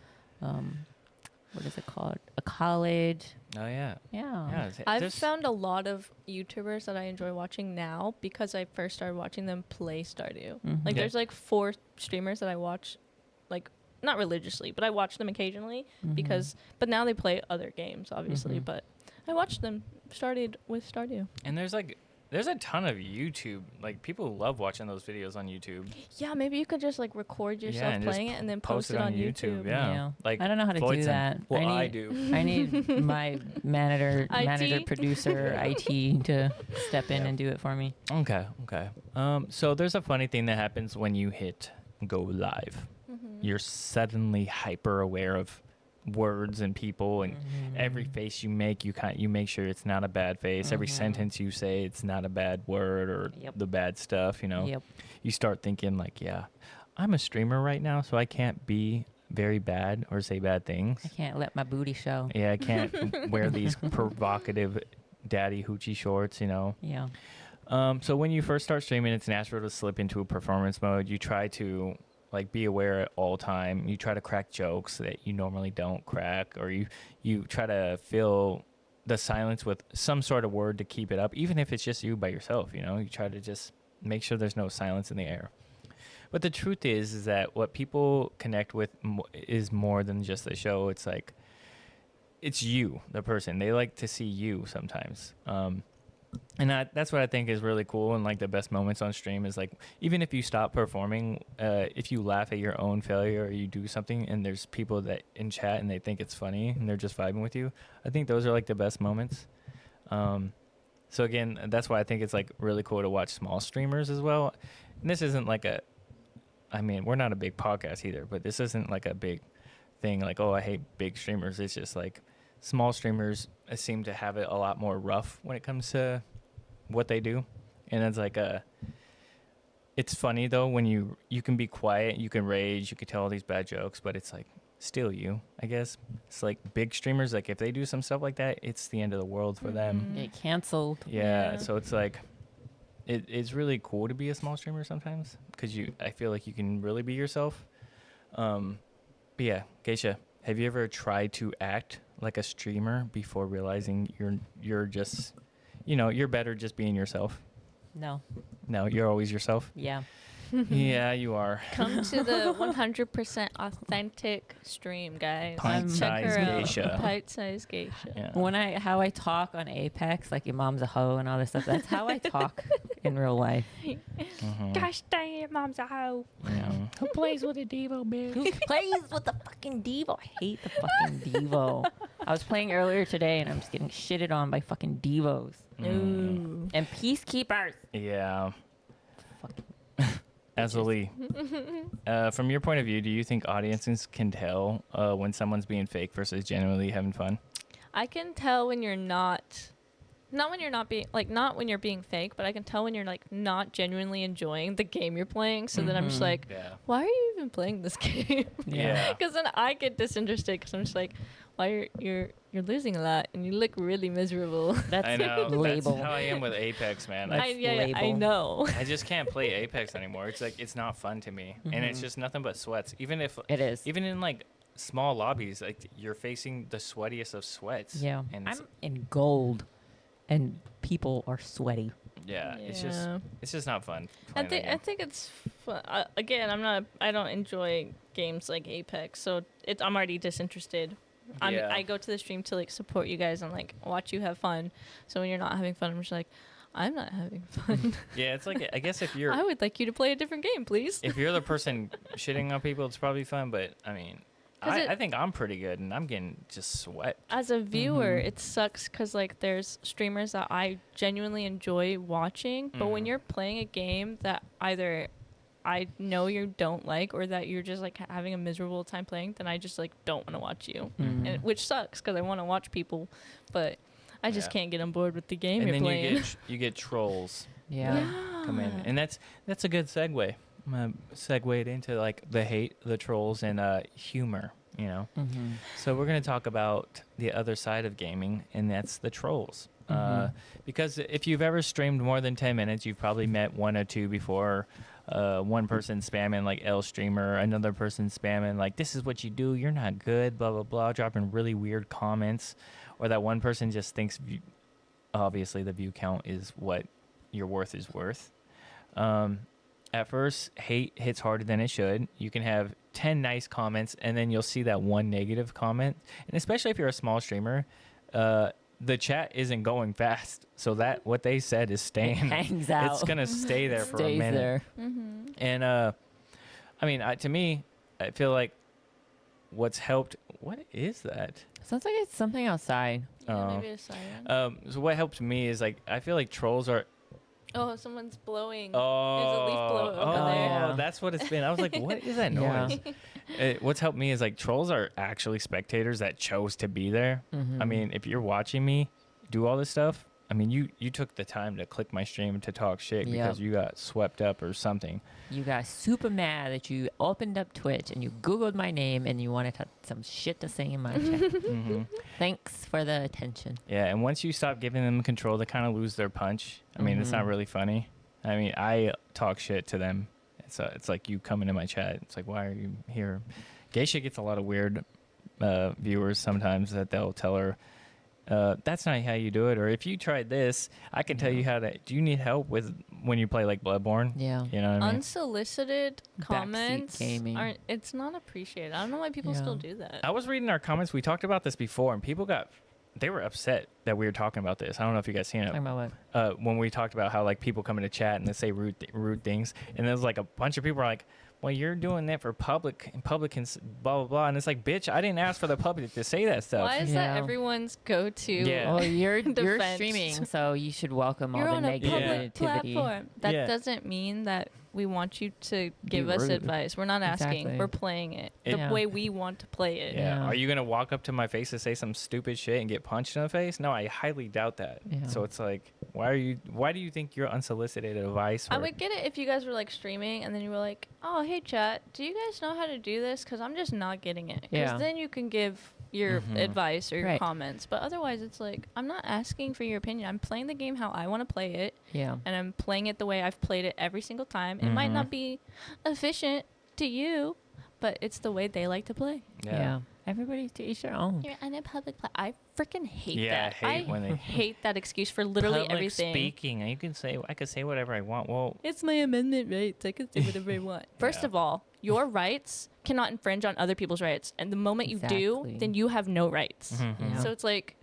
what is it called? A college. Oh yeah. Yeah. Yeah. I've found a lot of YouTubers that I enjoy watching now because I first started watching them play Stardew. Mhm. Like, Yeah. there's like 4 streamers that I watch, like, not religiously, but I watch them occasionally Mhm. because, but now they play other games, obviously, Mhm. but I watched them started with Stardew. And there's a ton of YouTube. Like people love watching those videos on YouTube. Yeah, maybe you could just like record yourself and just playing it and then post it on YouTube. Yeah. Like I don't know how to Floyd's do in- that. Well, I I need, do. I need my manager, IT? producer, IT to step in Yeah. and do it for me. Okay. So there's a funny thing that happens when you hit go live. Mm-hmm. you're suddenly hyper aware of words and people, and every face you make, you make sure it's not a bad face. Every sentence you say, it's not a bad word or the bad stuff, you know. You start thinking like, yeah, I'm a streamer right now, so I can't be very bad or say bad things. I can't let my booty show. Yeah, I can't wear these provocative daddy hoochie shorts, you know. Yeah. So when you first start streaming, it's natural to slip into a performance mode. You try to like be aware at all time. You try to crack jokes that you normally don't crack, or you try to fill the silence with some sort of word to keep it up, even if it's just you by yourself, you know. You try to just make sure there's no silence in the air. But the truth is that what people connect with is more than just the show. It's like, it's you, the person. They like to see you sometimes. And that's what I think is really cool. And like the best moments on stream is like, even if you stop performing, if you laugh at your own failure or you do something and there's people that in chat and they think it's funny and they're just vibing with you, I think those are like the best moments. So again, that's why I think it's like really cool to watch small streamers as well. And this isn't like we're not a big podcast either, but this isn't like a big thing like, oh, I hate big streamers. It's just like small streamers seem to have it a lot more rough when it comes to what they do. And it's like it's funny though when you can be quiet, you can rage, you can tell all these bad jokes, but it's like still you, I guess. It's like big streamers, like if they do some stuff like that, it's the end of the world for them. Get canceled. Yeah, so it's like it's really cool to be a small streamer sometimes because I feel like you can really be yourself. But yeah, Geisha, have you ever tried to act like a streamer before realizing you're just, you're better just being yourself? No. No, you're always yourself? Yeah. Yeah, you are. Come to the 100% authentic stream, guys. Pint-sized Geisha. Pint-sized Geisha. Yeah. How I talk on Apex, like your mom's a hoe and all this stuff, that's how I talk in real life. Gosh dang it, mom's a hoe. Yeah. Who plays with a Devo, bitch? Who plays with the fucking Devo? I hate the fucking Devo. I was playing earlier today and I'm just getting shitted on by fucking Devos. Ooh. And peacekeepers. Yeah. Fucking Azzilee, from your point of view, do you think audiences can tell when someone's being fake versus genuinely having fun? I can tell when you're not when you're being fake, but I can tell when you're like not genuinely enjoying the game you're playing. So then I'm just like, why are you even playing this game? Yeah. Because then I get disinterested because I'm just like, why you're losing a lot and you look really miserable. That's I know. label. That's how I am with Apex, man. I know. I just can't play Apex anymore. It's like it's not fun to me, and it's just nothing but sweats. Even in like small lobbies, like you're facing the sweatiest of sweats. Yeah. And I'm in gold, and people are sweaty. yeah, it's just not fun. I think it's fun. Again, I don't enjoy games like Apex, so I'm already disinterested. I go to the stream to like support you guys and like watch you have fun. So when you're not having fun, I'm just like, I'm not having fun. Yeah, it's like I guess if you're I would like you to play a different game, please. if you're the person shitting on people, it's probably fun. But I mean, I think I'm pretty good, and I'm getting just sweat. As a viewer, it sucks because like there's streamers that I genuinely enjoy watching, but when you're playing a game that either I know you don't like or that you're just like having a miserable time playing, then I just like don't want to watch you, which sucks because I want to watch people, but I just can't get on board with the game you're playing. And then you get trolls. Yeah. Come in, and that's a good segue. I'm gonna segue it into like the hate, the trolls, and humor. So we're gonna talk about the other side of gaming, and that's the trolls. Because if you've ever streamed more than 10 minutes, you've probably met one or two before. One person spamming like L streamer, another person spamming like this is what you do, you're not good, blah blah blah, dropping really weird comments, or that one person just thinks obviously the view count is what your worth is worth. At first, hate hits harder than it should. You can have 10 nice comments, and then you'll see that one negative comment. And especially if you're a small streamer, the chat isn't going fast. So that what they said is staying. It hangs out. It's going to stay there for a Stays minute. there. And, I mean, to me, I feel like what's helped... What is that? Sounds like it's something outside. Yeah, maybe a siren. So what helped me is, like, I feel like trolls are... Oh, someone's blowing. Oh, There's a leaf blower over there. Yeah. That's what it's been. I was like, what is that noise? Yeah. What's helped me is like trolls are actually spectators that chose to be there. I mean, if you're watching me do all this stuff, I mean, you took the time to click my stream to talk shit because you got swept up or something. You got super mad that you opened up Twitch and you Googled my name and you wanted some shit to say in my chat. Thanks for the attention. Yeah, and once you stop giving them control, they kind of lose their punch. I mean, it's not really funny. I mean, I talk shit to them. It's like you come into my chat. It's like, why are you here? Geisha gets a lot of weird viewers sometimes that they'll tell her, that's not how you do it. Or if you tried this, I can tell you how to. Do you need help with when you play like Bloodborne? Yeah. You know what I mean? Unsolicited comments gaming. aren't. It's not appreciated. I don't know why people still do that. I was reading our comments. We talked about this before, and people they were upset that we were talking about this. I don't know if you guys seen it. Talking about what? When we talked about how like people come into chat and they say rude things, and there's like a bunch of people are like, well, you're doing that for publicans, blah blah blah, and it's like, bitch, I didn't ask for the public to say that stuff. Why is that everyone's go-to? Yeah. Well, you're Defense. streaming, so you should welcome You're all on the a public negativity. platform. That doesn't mean that we want you to give us rude. advice. We're not asking. Exactly. We're playing it the Yeah. way we want to play it. Yeah. Yeah. Are you gonna walk up to my face and say some stupid shit and get punched in the face? No, I highly doubt that. Yeah. So it's like, why do you think you're unsolicited advice? I would get it if you guys were like streaming and then you were like, oh, hey, chat, do you guys know how to do this? Because I'm just not getting it. Because Yeah. then you can give your advice or your Right. comments. But otherwise, it's like, I'm not asking for your opinion. I'm playing the game how I want to play it. Yeah. And I'm playing it the way I've played it every single time. It might not be efficient to you, but it's the way they like to play. Yeah. Everybody to each their own. You're on a public I freaking hate Yeah, that. I hate when they- hate that excuse for literally Public everything. speaking. I could say whatever I want. Well, It's my amendment rights. I can say whatever I want. First Yeah. of all, your rights cannot infringe on other people's rights. And the moment you do, Exactly. then you have no rights. Yeah. So it's like,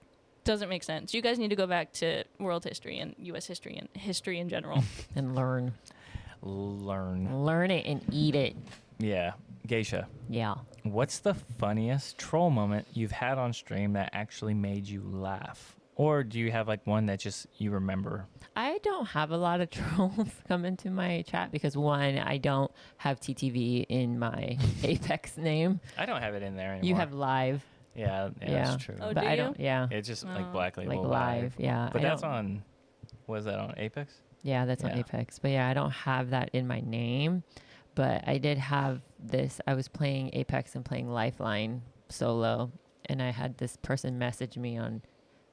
doesn't make sense. You guys need to go back to world history and U.S. history and history in general. And learn. learn. It and eat it. Yeah, Geisha. Yeah. What's the funniest troll moment you've had on stream that actually made you laugh? Or do you have like one that just you remember? I don't have a lot of trolls come into my chat because one, I don't have TTV in my Apex name. I don't have it in there anymore. You have live. Yeah, Yeah. that's true. Oh, But do I you? don't. Yeah. It's just like Oh. Blacklabel Like live. Yeah. But I that's don't- on. Was that on Apex? Yeah, that's on Yeah. Apex. But yeah, I don't have that in my name. But I did have this. I was playing Apex and playing Lifeline solo. And I had this person message me on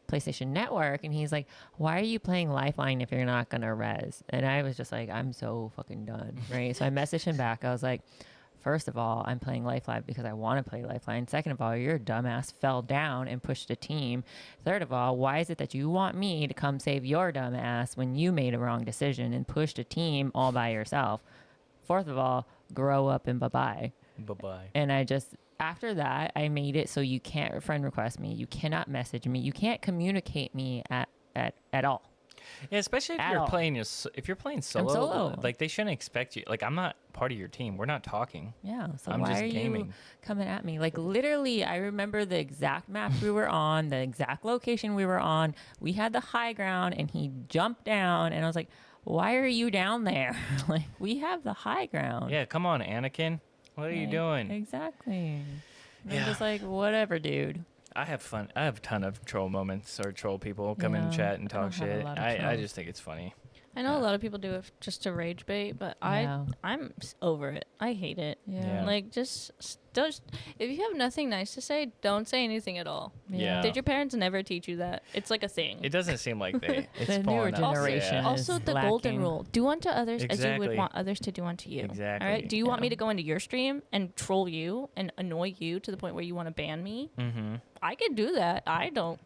PlayStation Network. And he's like, why are you playing Lifeline if you're not going to res? And I was just like, I'm so fucking done. Right. So I messaged him back. I was like, first of all, I'm playing Lifeline because I want to play Lifeline. Second of all, your dumbass fell down and pushed a team. Third of all, why is it that you want me to come save your dumbass when you made a wrong decision and pushed a team all by yourself? Fourth of all, grow up and bye-bye. Bye-bye. And I just, after that, I made it so you can't friend request me. You cannot message me. You can't communicate me at all. Yeah, especially if At you're all. playing if you're playing solo, solo. like they shouldn't expect you. Like I'm not part of your team. We're not talking. Yeah, so I'm why just are you gaming. coming at me? Like literally, I remember the exact map we were on, the exact location we were on. We had the high ground, and he jumped down, and I was like, "Why are you down there? Like we have the high ground." Yeah, come on, Anakin. What are you Like, doing? Exactly. And Yeah. I'm just like, whatever, dude. I have fun. I have a ton of troll moments or troll people come in and Yeah, chat and I don't talk have a shit. lot of I trolls. just think it's funny. I know Yeah. a lot of people do it just to rage bait, but Yeah. I'm over it. I hate it. Yeah. Like just if you have nothing nice to say, don't say anything at all. Yeah. Did your parents never teach you that? It's like a thing. It doesn't seem like they. It's The newer fallen out. generation Yeah. Also, is the golden lacking. rule: do unto others as you Exactly. would want others to do unto you. Exactly. All right. Do you want me Yeah. to go into your stream and troll you and annoy you to the point where you want to ban me? Mm-hmm. I could do that. I don't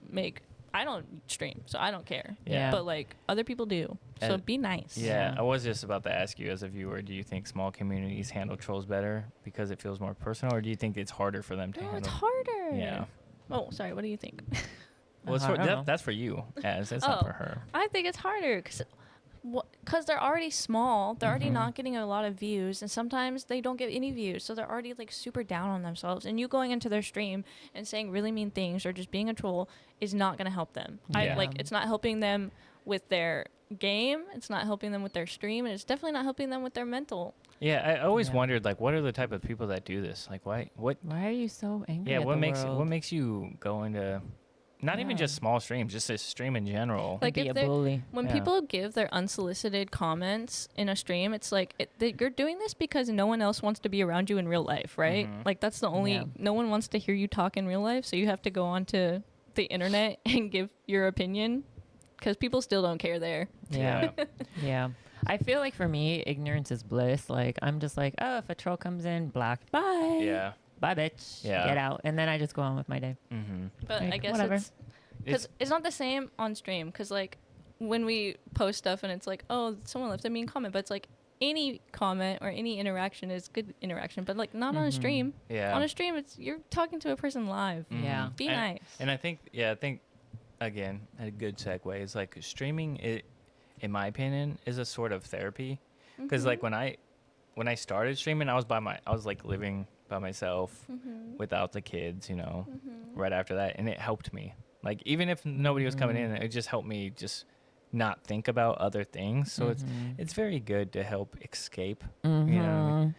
stream, so I don't care. Yeah. But like other people do, so And- be nice. Yeah, Yeah. I was just about to ask you as a viewer, do you think small communities handle trolls better because it feels more personal, or do you think it's harder for them to No, handle? it's harder. Yeah. Oh, sorry. What do you think? Well, it's I for, don't know. that's for you, as that's not Oh. for her. I think it's harder because they're already small. They're already Mhm. not getting a lot of views, and sometimes they don't get any views. So they're already like super down on themselves. And you going into their stream and saying really mean things or just being a troll is not going to help them. Yeah. It's not helping them with their game. It's not helping them with their stream, and it's definitely not helping them with their mental. Yeah, I always Yeah. wondered, like, what are the type of people that do this? Like, why? What? Why are you so angry? Yeah, at what the makes world? what makes you go into, not even Yeah. just small streams, just a stream in general? And Like, be if a they're- bully? When Yeah. people give their unsolicited comments in a stream, it's like you're doing this because no one else wants to be around you in real life, right? Mhm. Like, that's the only, Yeah. no one wants to hear you talk in real life, so you have to go onto the internet and give your opinion because people still don't care there. Yeah. Yeah. I feel like for me, ignorance is bliss. Like, I'm just like, oh, if a troll comes in, blocked. Bye. Yeah. Bye, bitch. Yeah. Get out. And then I just go on with my day. Mm-hmm. But Like, I guess whatever. it's because it's not the same on stream. Because like when we post stuff and it's like, oh, someone left a mean comment, but it's like any comment or any interaction is good interaction, but like not on a Mhm. stream. Yeah. On a stream, it's you're talking to a person live. Mhm. Yeah. Be and, nice. And I think again, a good segue is like streaming. It, in my opinion, is a sort of therapy. Because like when I started streaming, I was like living by myself without the kids, you know, right after that, and it helped me. Like even if nobody was coming in, it just helped me just not think about other things. So it's very good to help escape. You know what I mean?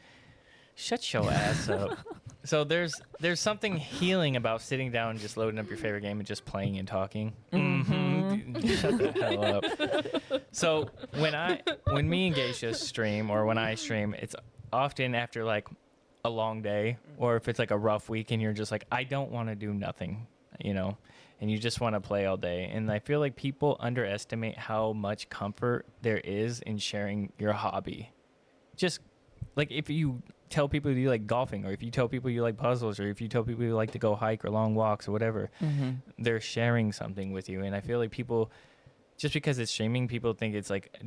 Shut your ass up. So there's something healing about sitting down and just loading up your favorite game and just playing and talking. Shut the hell up. So when me and Geisha stream, or when I stream, it's often after like a long day, or if it's like a rough week and you're just like, I don't want to do nothing, you know, and you just want to play all day. And I feel like people underestimate how much comfort there is in sharing your hobby. Just like if you tell people you like golfing, or if you tell people you like puzzles, or if you tell people you like to go hike or long walks or whatever, they're sharing something with you. And I feel like people, just because it's streaming, people think it's like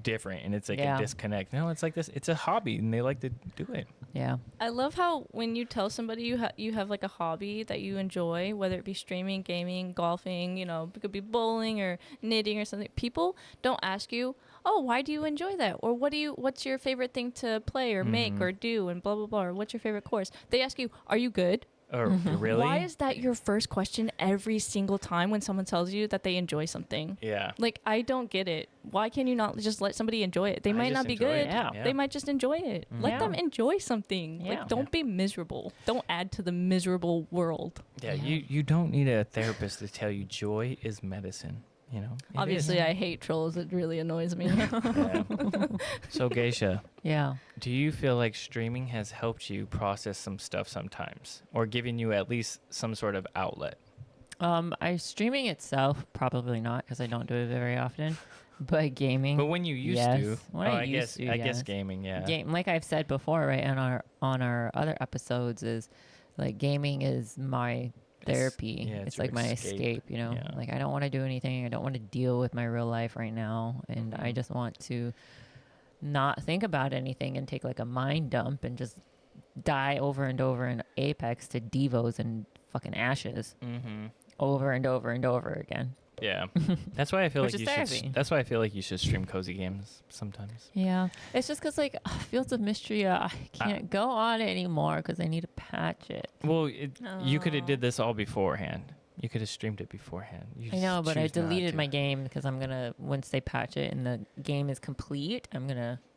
different and it's like a disconnect. No, it's like this. It's a hobby and they like to do it. Yeah. I love how when you tell somebody you have like a hobby that you enjoy, whether it be streaming, gaming, golfing, you know, it could be bowling or knitting or something. People don't ask you, oh, why do you enjoy that? Or what's your favorite thing to play or make or do and blah, blah, blah. Or what's your favorite course? They ask you, are you good? Or really? Why is that your first question every single time when someone tells you that they enjoy something? Yeah. Like, I don't get it. Why can you not just let somebody enjoy it? They I might just not be enjoy good. it. Yeah. They might just enjoy it. Let Yeah. them enjoy something. Yeah. Like, don't be miserable. Don't add to the miserable world. Yeah. Yeah. You don't need a therapist to tell you joy is medicine. You know. It Obviously, is. I hate trolls. It really annoys me. Yeah. So Geisha, Yeah. do you feel like streaming has helped you process some stuff sometimes, or given you at least some sort of outlet? Streaming itself, probably not, because I don't do it very often. But gaming. But when you used yes. to, When I used to, I guess yes. gaming, yeah. Game, like I've said before, right, on our other episodes, is like gaming is my therapy. yeah, it's It's your like my escape. escape, you know. Yeah. Like I don't want to do anything. I don't want to deal with my real life right now, and I just want to not think about anything and take like a mind dump and just die over and over in Apex to devos and fucking ashes Mm-hmm. over and over and over again. Yeah, that's why I feel Which like is you therapy. should. That's why I feel like you should stream cozy games sometimes. Yeah, it's just because like Fields of Mystery, I can't go on it anymore because I need to patch it. Well, you could have did this all beforehand. You could have streamed it beforehand. You I know, just but I choose not deleted to. my game because I'm gonna, once they patch it and the game is complete,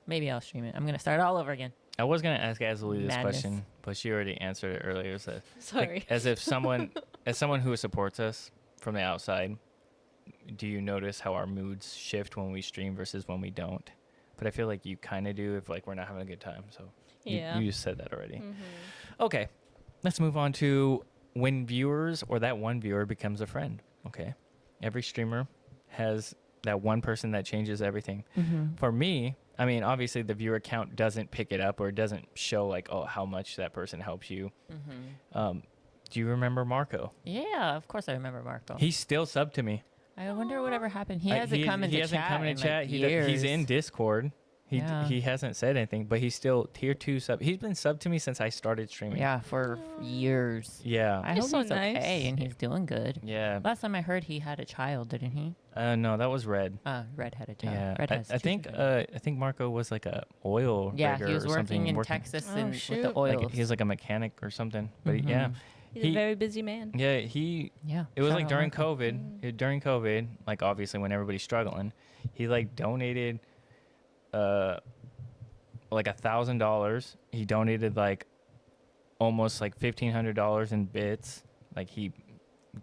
maybe I'll stream it. I'm gonna start all over again. I was gonna ask Azzilee this Madness. question, but she already answered it earlier. So, Sorry. like, as if someone, as someone who supports us from the outside, do you notice how our moods shift when we stream versus when we don't? But I feel like you kind of do if like we're not having a good time. So Yeah. you just said that already. Mm-hmm. Okay, let's move on to when viewers or that one viewer becomes a friend. Okay, every streamer has that one person that changes everything. For me, I mean, obviously the viewer count doesn't pick it up or it doesn't show like, oh, how much that person helps you. Do you remember Marco? Yeah, of course I remember Marco. He's still subbed to me. I wonder whatever happened. He hasn't come into he hasn't chat come in in chat. like He's years. in Discord. Yeah. He hasn't said anything, but he's still tier 2 sub. He's been subbed to me since I started streaming. Yeah, for years. Yeah. I He's hope so he's nice. okay and he's doing good. Yeah. Last time I heard he had a child, didn't he? No, that was Red. Red had a child. Yeah. Red has I two think children. I think Marco was like a oil Yeah, rigger he was or something. working in Texas Oh, with shoot. the oils. Like, he was like a mechanic or something. But yeah, He's a very busy man. Yeah, Yeah. it was shout like out during Michael. COVID. During COVID, like obviously when everybody's struggling, he like donated, like $1,000. He donated like almost like $1,500 in bits. Like he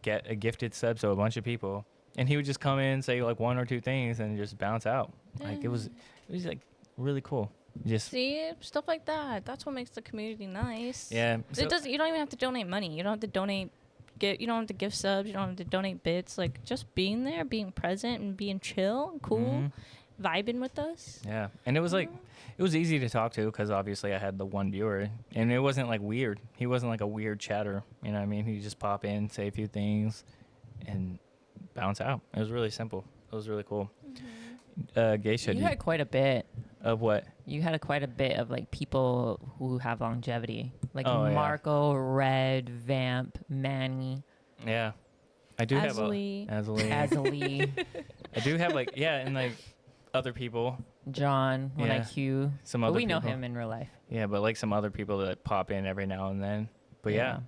get a gifted sub to a bunch of people, and he would just come in, say like one or two things, and just bounce out. Like it was like really cool. Just See, stuff like that. That's what makes the community nice. yeah. It doesn't. You don't even have to donate money. You don't have to donate. You don't have to give subs. You don't have to donate bits. Like just being there, being present, and being chill and cool, vibing with us. Yeah, and it was like it was easy to talk to because obviously I had the one viewer, and it wasn't like weird. He wasn't like a weird chatter. You know what I mean? He'd just pop in, say a few things, and bounce out. It was really simple. It was really cool. Geisha, You had quite a bit. of what? You had quite a bit of like people who have longevity, like Oh, yeah. Marco, Red, Vamp, Manny, Yeah, I do Azzilee. have Azzilee. Azzilee, I do have like and like other people. John, When I Yeah. Q. Some But other we know people. him in real life. Yeah, but like some other people that pop in every now and then. But yeah,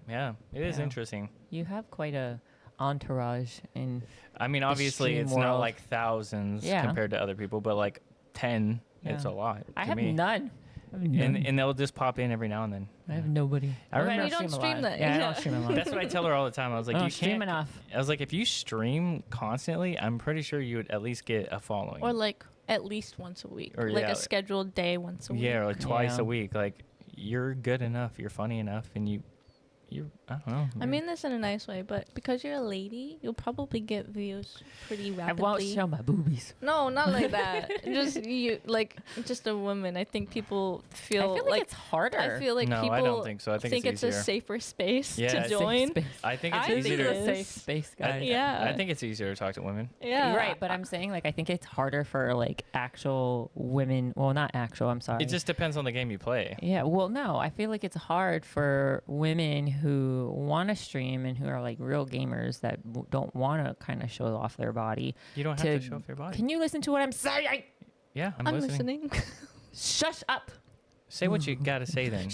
it is Yeah. interesting. You have quite a entourage in I mean, obviously stream it's not world. like thousands Yeah. compared to other people, but like 10, it's Yeah. a lot. I to have me. none. I have none. And they'll just pop in every now and then. I have nobody. I Well, remember- You don't a stream lot. that. Yeah, I Yeah. don't stream a lot. That's what I tell her all the time. I was like, I you don't stream can't. enough. I was like, if you stream constantly, I'm pretty sure you would at least get a following. Or like at least once a week. Or, like yeah, a scheduled day once a week. yeah, or like twice Yeah. a week. Like you're good enough, you're funny enough, and you're I don't know. I mean this in a nice way, but because you're a lady, you'll probably get views pretty I won't rapidly. show my boobies. No, not like that. Just a woman. I think people feel, I feel like it's harder. I feel like No, people I don't think so. I think it's a easier. safer space Yeah, to it's- join. Safe space. I think it's I easier think to. it a is. safe space, I, guys. Yeah. I think it's easier to talk to women. Yeah. Right, but I'm saying like I think it's harder for like actual women. Well, not actual. I'm sorry. It just depends on the game you play. Yeah, well, no, I feel like it's hard for women who want to stream and who are like real gamers that don't want to kind of show off their body. You don't have to show off your body. Can you listen to what I'm saying? Yeah, I'm I'm listening. listening. Shush up. Say what you gotta say then.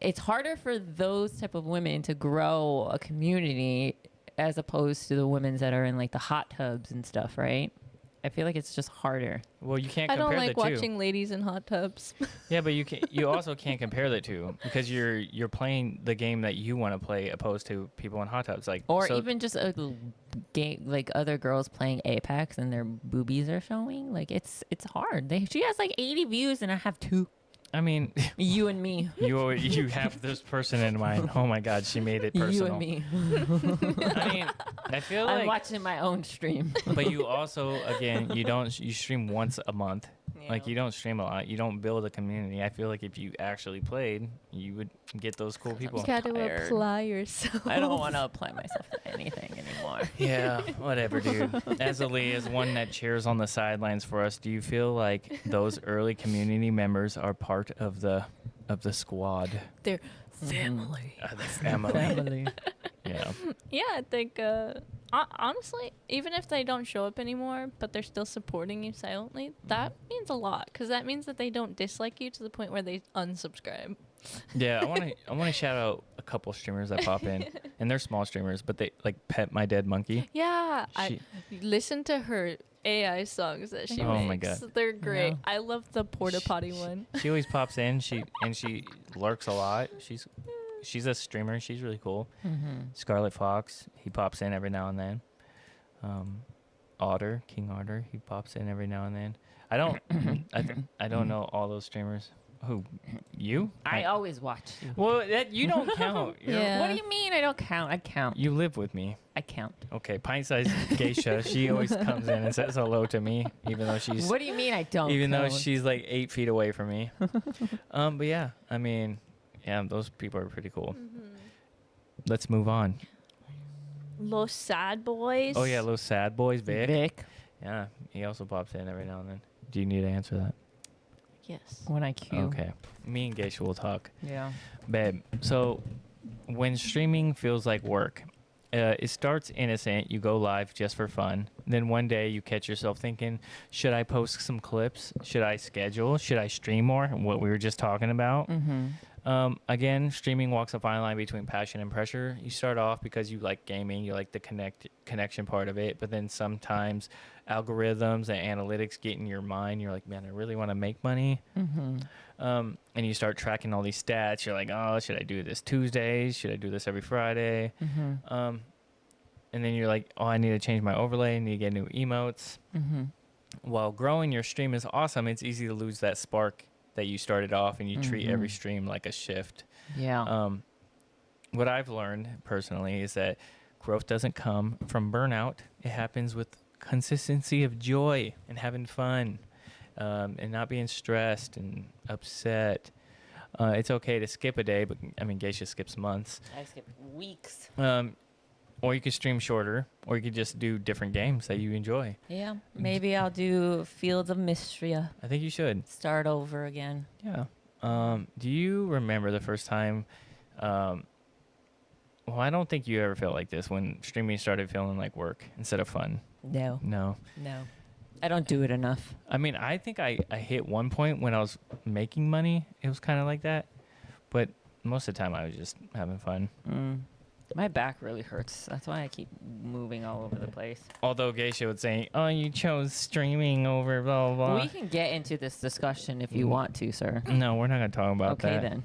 It's harder for those type of women to grow a community as opposed to the women that are in like the hot tubs and stuff, right? I feel like it's just harder. Well, you can't I compare don't like the two. watching ladies in hot tubs. Yeah, but you also can't compare the two because you're playing the game that you want to play opposed to people in hot tubs. Like Or so- even just a game like other girls playing Apex and their boobies are showing. Like it's hard. She has like 80 views and I have 2. I mean, You and me. you have this person in mind. Oh my God, she made it personal. You and me. I mean, I feel I'm like, watching my own stream. but you also again you stream once a month. Like you don't stream a lot. You don't build a community. I feel like if you actually played, you would get those cool people. You gotta tired. apply yourself. I don't want to apply myself to anything anymore. Yeah, whatever, dude. Azzilee is one that cheers on the sidelines for us. Do you feel like those early community members are part of the squad? They're family. The family. Family. Yeah. Yeah, I think honestly, even if they don't show up anymore, but they're still supporting you silently, that means a lot because that means that they don't dislike you to the point where they unsubscribe. Yeah, I want to shout out a couple streamers that pop in, and they're small streamers, but they like Pet My Dead Monkey. Yeah, She- I listen to her AI songs that she Oh makes. my God. They're great. Yeah. I love the porta potty one. She always pops in. She lurks a lot. She's a streamer. She's really cool. Mm-hmm. Scarlet Fox, he pops in every now and then. Otter, King Otter, he pops in every now and then. I don't know all those streamers. Who? You? I always watch you. Well, you don't count. Yeah. What do you mean I don't count? I count. You live with me. I count. Okay, pint-sized geisha. She always comes in and says hello to me, even though she's What do you mean I don't though count? she's like 8 feet away from me. But yeah, I mean, yeah, those people are pretty cool. Let's move on. Los Sad Boys. Oh yeah, those sad boys, Vic. Vic, Yeah, he also pops in every now and then. Do you need to answer that? Yes. when I cue. Okay. Me and Geisha will talk. Yeah. Babe, so when streaming feels like work, it starts innocent. You go live just for fun. Then one day you catch yourself thinking, should I post some clips? Should I schedule? Should I stream more? What we were just talking about. Mm-hmm. Again, streaming walks a fine line between passion and pressure. You start off because you like gaming, you like the connection part of it, but then sometimes algorithms and analytics get in your mind. You're like, man, I really want to make money. Mm-hmm. And you start tracking all these stats. You're like, oh, should I do this Tuesdays? Should I do this every Friday? Mm-hmm. And then you're like, oh, I need to change my overlay. I need to get new emotes. Mm-hmm. While growing your stream is awesome, it's easy to lose that spark that you started off, and you treat every stream like a shift. Yeah. What I've learned personally is that growth doesn't come from burnout. It happens with consistency of joy and having fun, and not being stressed and upset. It's okay to skip a day, but I mean, Geisha skips months. I skipped weeks. Or you could stream shorter, or you could just do different games that you enjoy. Yeah. Maybe I'll do Fields of Mystria. I think you should. Start over again. Yeah. Do you remember the first time? Well, I don't think you ever felt like this when streaming started feeling like work instead of fun. No. No. I don't do it enough. I mean, I think I hit one point when I was making money. It was kind of like that. But most of the time I was just having fun. My back really hurts. That's why I keep moving all over the place. Although Geisha would say, oh, you chose streaming over blah, blah, blah. We can get into this discussion if you want to, sir. No, we're not going to talk about that. Okay, then.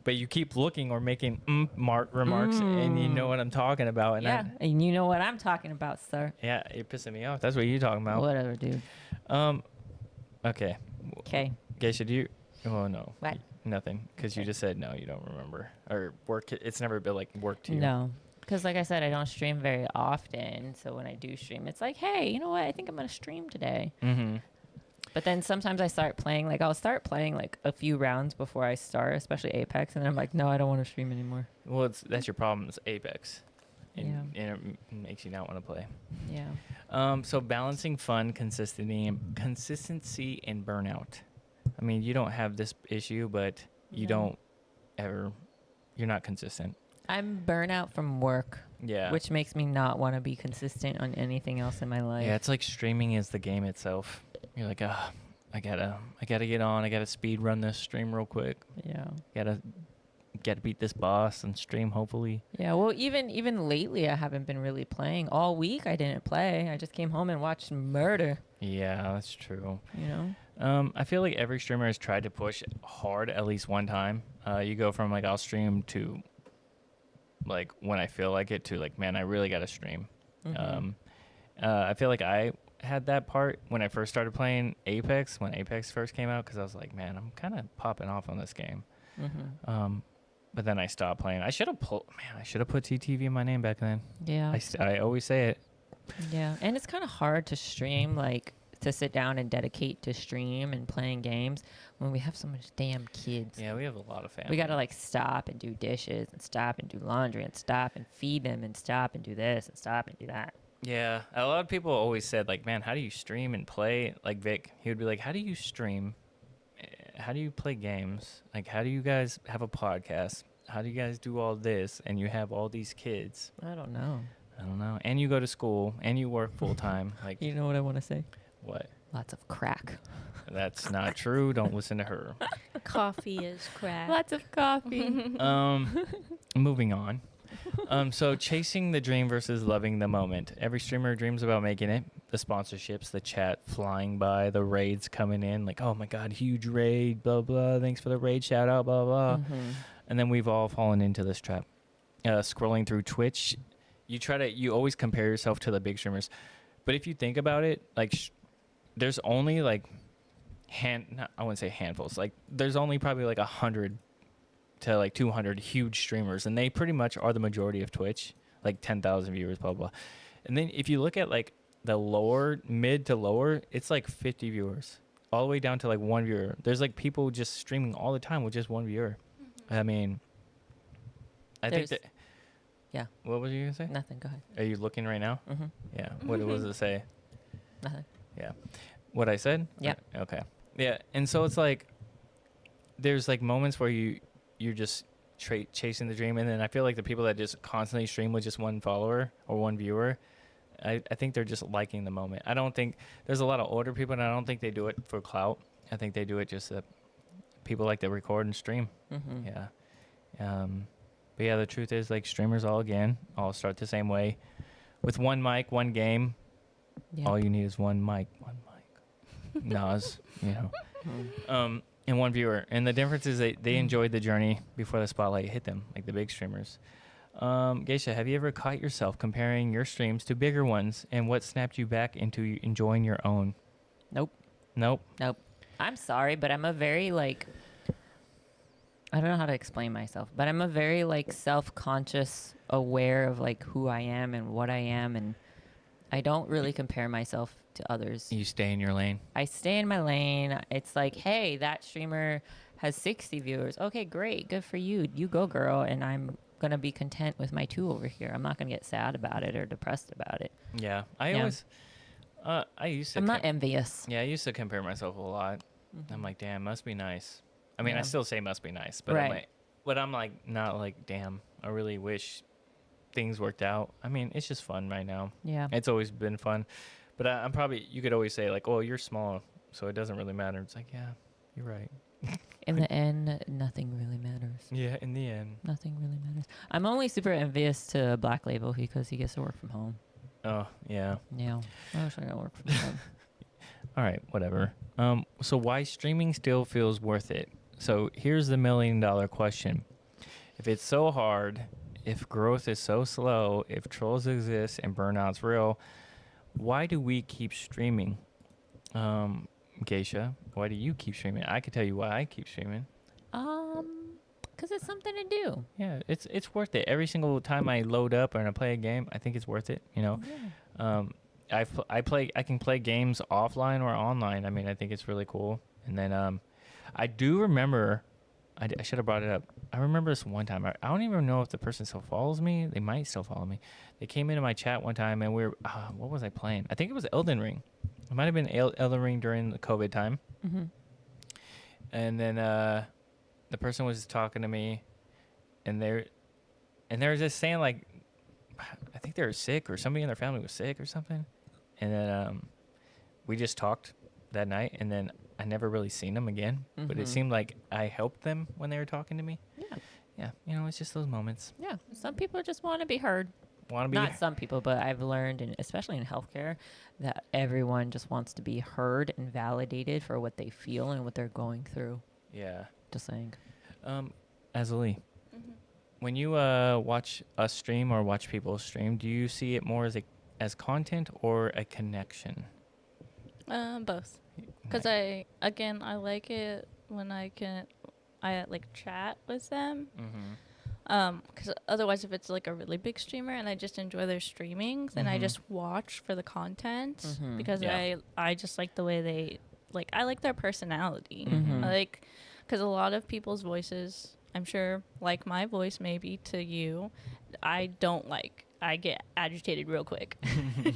But you keep looking or making remarks, and you know what I'm talking about. And Yeah, and you know what I'm talking about, sir. Yeah, you're pissing me off. That's what you're talking about. Whatever, dude. Okay. Okay. Geisha, do you... Oh, no. What? Nothing, because you just said no, you don't remember. Or work, it's never been like work to you. No. Because like I said, I don't stream very often. So when I do stream, it's like, hey, you know what? I think I'm going to stream today. Mm-hmm. But then sometimes I start playing, like I'll start playing like a few rounds before I start, especially Apex. And then I'm like, no, I don't want to stream anymore. Well, that's your problem. It's Apex. And Yeah. it makes you not want to play. Yeah. So balancing fun, consistency, and burnout. I mean, you don't have this issue, but you No. you're not consistent. I'm burnout from work, Yeah. which makes me not want to be consistent on anything else in my life. Yeah, it's like streaming is the game itself. You're like, I gotta get on. I gotta speed run this stream real quick. Yeah. Gotta beat this boss and stream, hopefully. Yeah. Well, even lately, I haven't been really playing. All week, I didn't play. I just came home and watched murder. Yeah, that's true. You know. I feel like every streamer has tried to push hard at least one time. You go from like I'll stream to like when I feel like it to like, man, I really got to stream. Mhm. I feel like I had that part when I first started playing Apex, when Apex first came out, because I was like, man, I'm kind of popping off on this game. Mhm. But then I stopped playing. I should have put TTV in my name back then. Yeah. I always say it. Yeah. And it's kind of hard to stream, like to sit down and dedicate to stream and playing games when we have so much damn kids. Yeah, we have a lot of family. We got to like stop and do dishes and stop and do laundry and stop and feed them and stop and do this and stop and do that. Yeah, a lot of people always said, like, man, how do you stream and play? Like, Vic, he would be like, how do you stream? How do you play games? Like, how do you guys have a podcast? How do you guys do all this? And you have all these kids. I don't know. I don't know. And you go to school and you work full time. Like, You know what I want to say? what? Lots of crack. That's not true. Don't listen to her. Coffee is crack. Lots of coffee. Moving on. So chasing the dream versus loving the moment. Every streamer dreams about making it. The sponsorships, the chat flying by, the raids coming in. Like, oh my God, huge raid, blah, blah. Thanks for the raid shout out, blah, blah. And then we've all fallen into this trap. Scrolling through Twitch, you always compare yourself to the big streamers. But if you think about it, like, there's only like I wouldn't say handfuls. Like, there's only probably like 100 to like 200 huge streamers, and they pretty much are the majority of Twitch, like 10,000 viewers, blah, blah. And then if you look at like the mid to lower, it's like 50 viewers, all the way down to like one viewer. There's like people just streaming all the time with just one viewer. I mean, I think that. Yeah. What was you gonna say? Nothing. Go ahead. Are you looking right now? Yeah. What does it say? Nothing. Yeah. What I said? Yeah. Okay. Yeah. And so it's like, there's like moments where you're just chasing the dream. And then I feel like the people that just constantly stream with just one follower or one viewer, I think they're just liking the moment. I don't think there's a lot of older people, and I don't think they do it for clout. I think they do it just that people like to record and stream. Yeah. But yeah, the truth is, like, streamers all start the same way, with one mic, one game. Yeah. All you need is one mic, Nas, and one viewer. And the difference is they enjoyed the journey before the spotlight hit them, like the big streamers. Geisha, have you ever caught yourself comparing your streams to bigger ones, and what snapped you back into enjoying your own? Nope. Nope. I'm sorry, but I'm a very like, I don't know how to explain myself, but I'm a very like self-conscious, aware of like who I am and what I am, and I don't really compare myself to others. You stay in your lane. I stay in my lane. It's like, hey, that streamer has 60 viewers. Okay, great. Good for you. You go, girl. And I'm going to be content with my 2 over here. I'm not going to get sad about it or depressed about it. Yeah. I used to. I'm not envious. Yeah, I used to compare myself a lot. Mm-hmm. I'm like, damn, must be nice. I mean, Yeah. I still say must be nice, but Right. I'm like, not like, damn, I really wish things worked out. I mean, it's just fun right now. Yeah. It's always been fun. But I'm probably, you could always say like, oh, you're small, so it doesn't really matter. It's like, yeah, you're right. In the end, nothing really matters. Yeah, in the end. Nothing really matters. I'm only super envious to Blacklabel because he gets to work from home. Oh, yeah. Yeah. I wish I could work from home. All right, whatever. So why streaming still feels worth it? So here's the $1 million question. If it's so hard, if growth is so slow, if trolls exist and burnout's real, why do we keep streaming? Geisha, why do you keep streaming? I could tell you why I keep streaming. Because it's something to do. Yeah, it's worth it. Every single time I load up and I play a game, I think it's worth it. Yeah. I can play games offline or online. I mean, I think it's really cool. And then I do remember, I should have brought it up. I remember this one time. I don't even know if the person still follows me. They might still follow me. They came into my chat one time and we were, what was I playing? I think it was Elden Ring. It might have been Elden Ring during the COVID time. Mm-hmm. And then the person was talking to me, and they were just saying like, I think they were sick or somebody in their family was sick or something. And then we just talked that night, and then I never really seen them again. But it Mhm. seemed like I helped them when they were talking to me. Yeah. Yeah, it's just those moments. Yeah. Some people just want to be heard. Want to be Not some people, but I've learned, and especially in healthcare, that everyone just wants to be heard and validated for what they feel and what they're going through. Yeah. Just saying. Azzilee, Mm-hmm. when you watch us stream or watch people stream, do you see it more as content or a connection? Both. Because I like it when I like chat with them. Mm-hmm. Because otherwise, if it's like a really big streamer and I just enjoy their streaming, then I Mhm. just watch for the content Mhm. because Yeah. I just like the way they like. I like their personality. Mhm. I like because a lot of people's voices, I'm sure, like my voice maybe to you, I don't like. I get agitated real quick.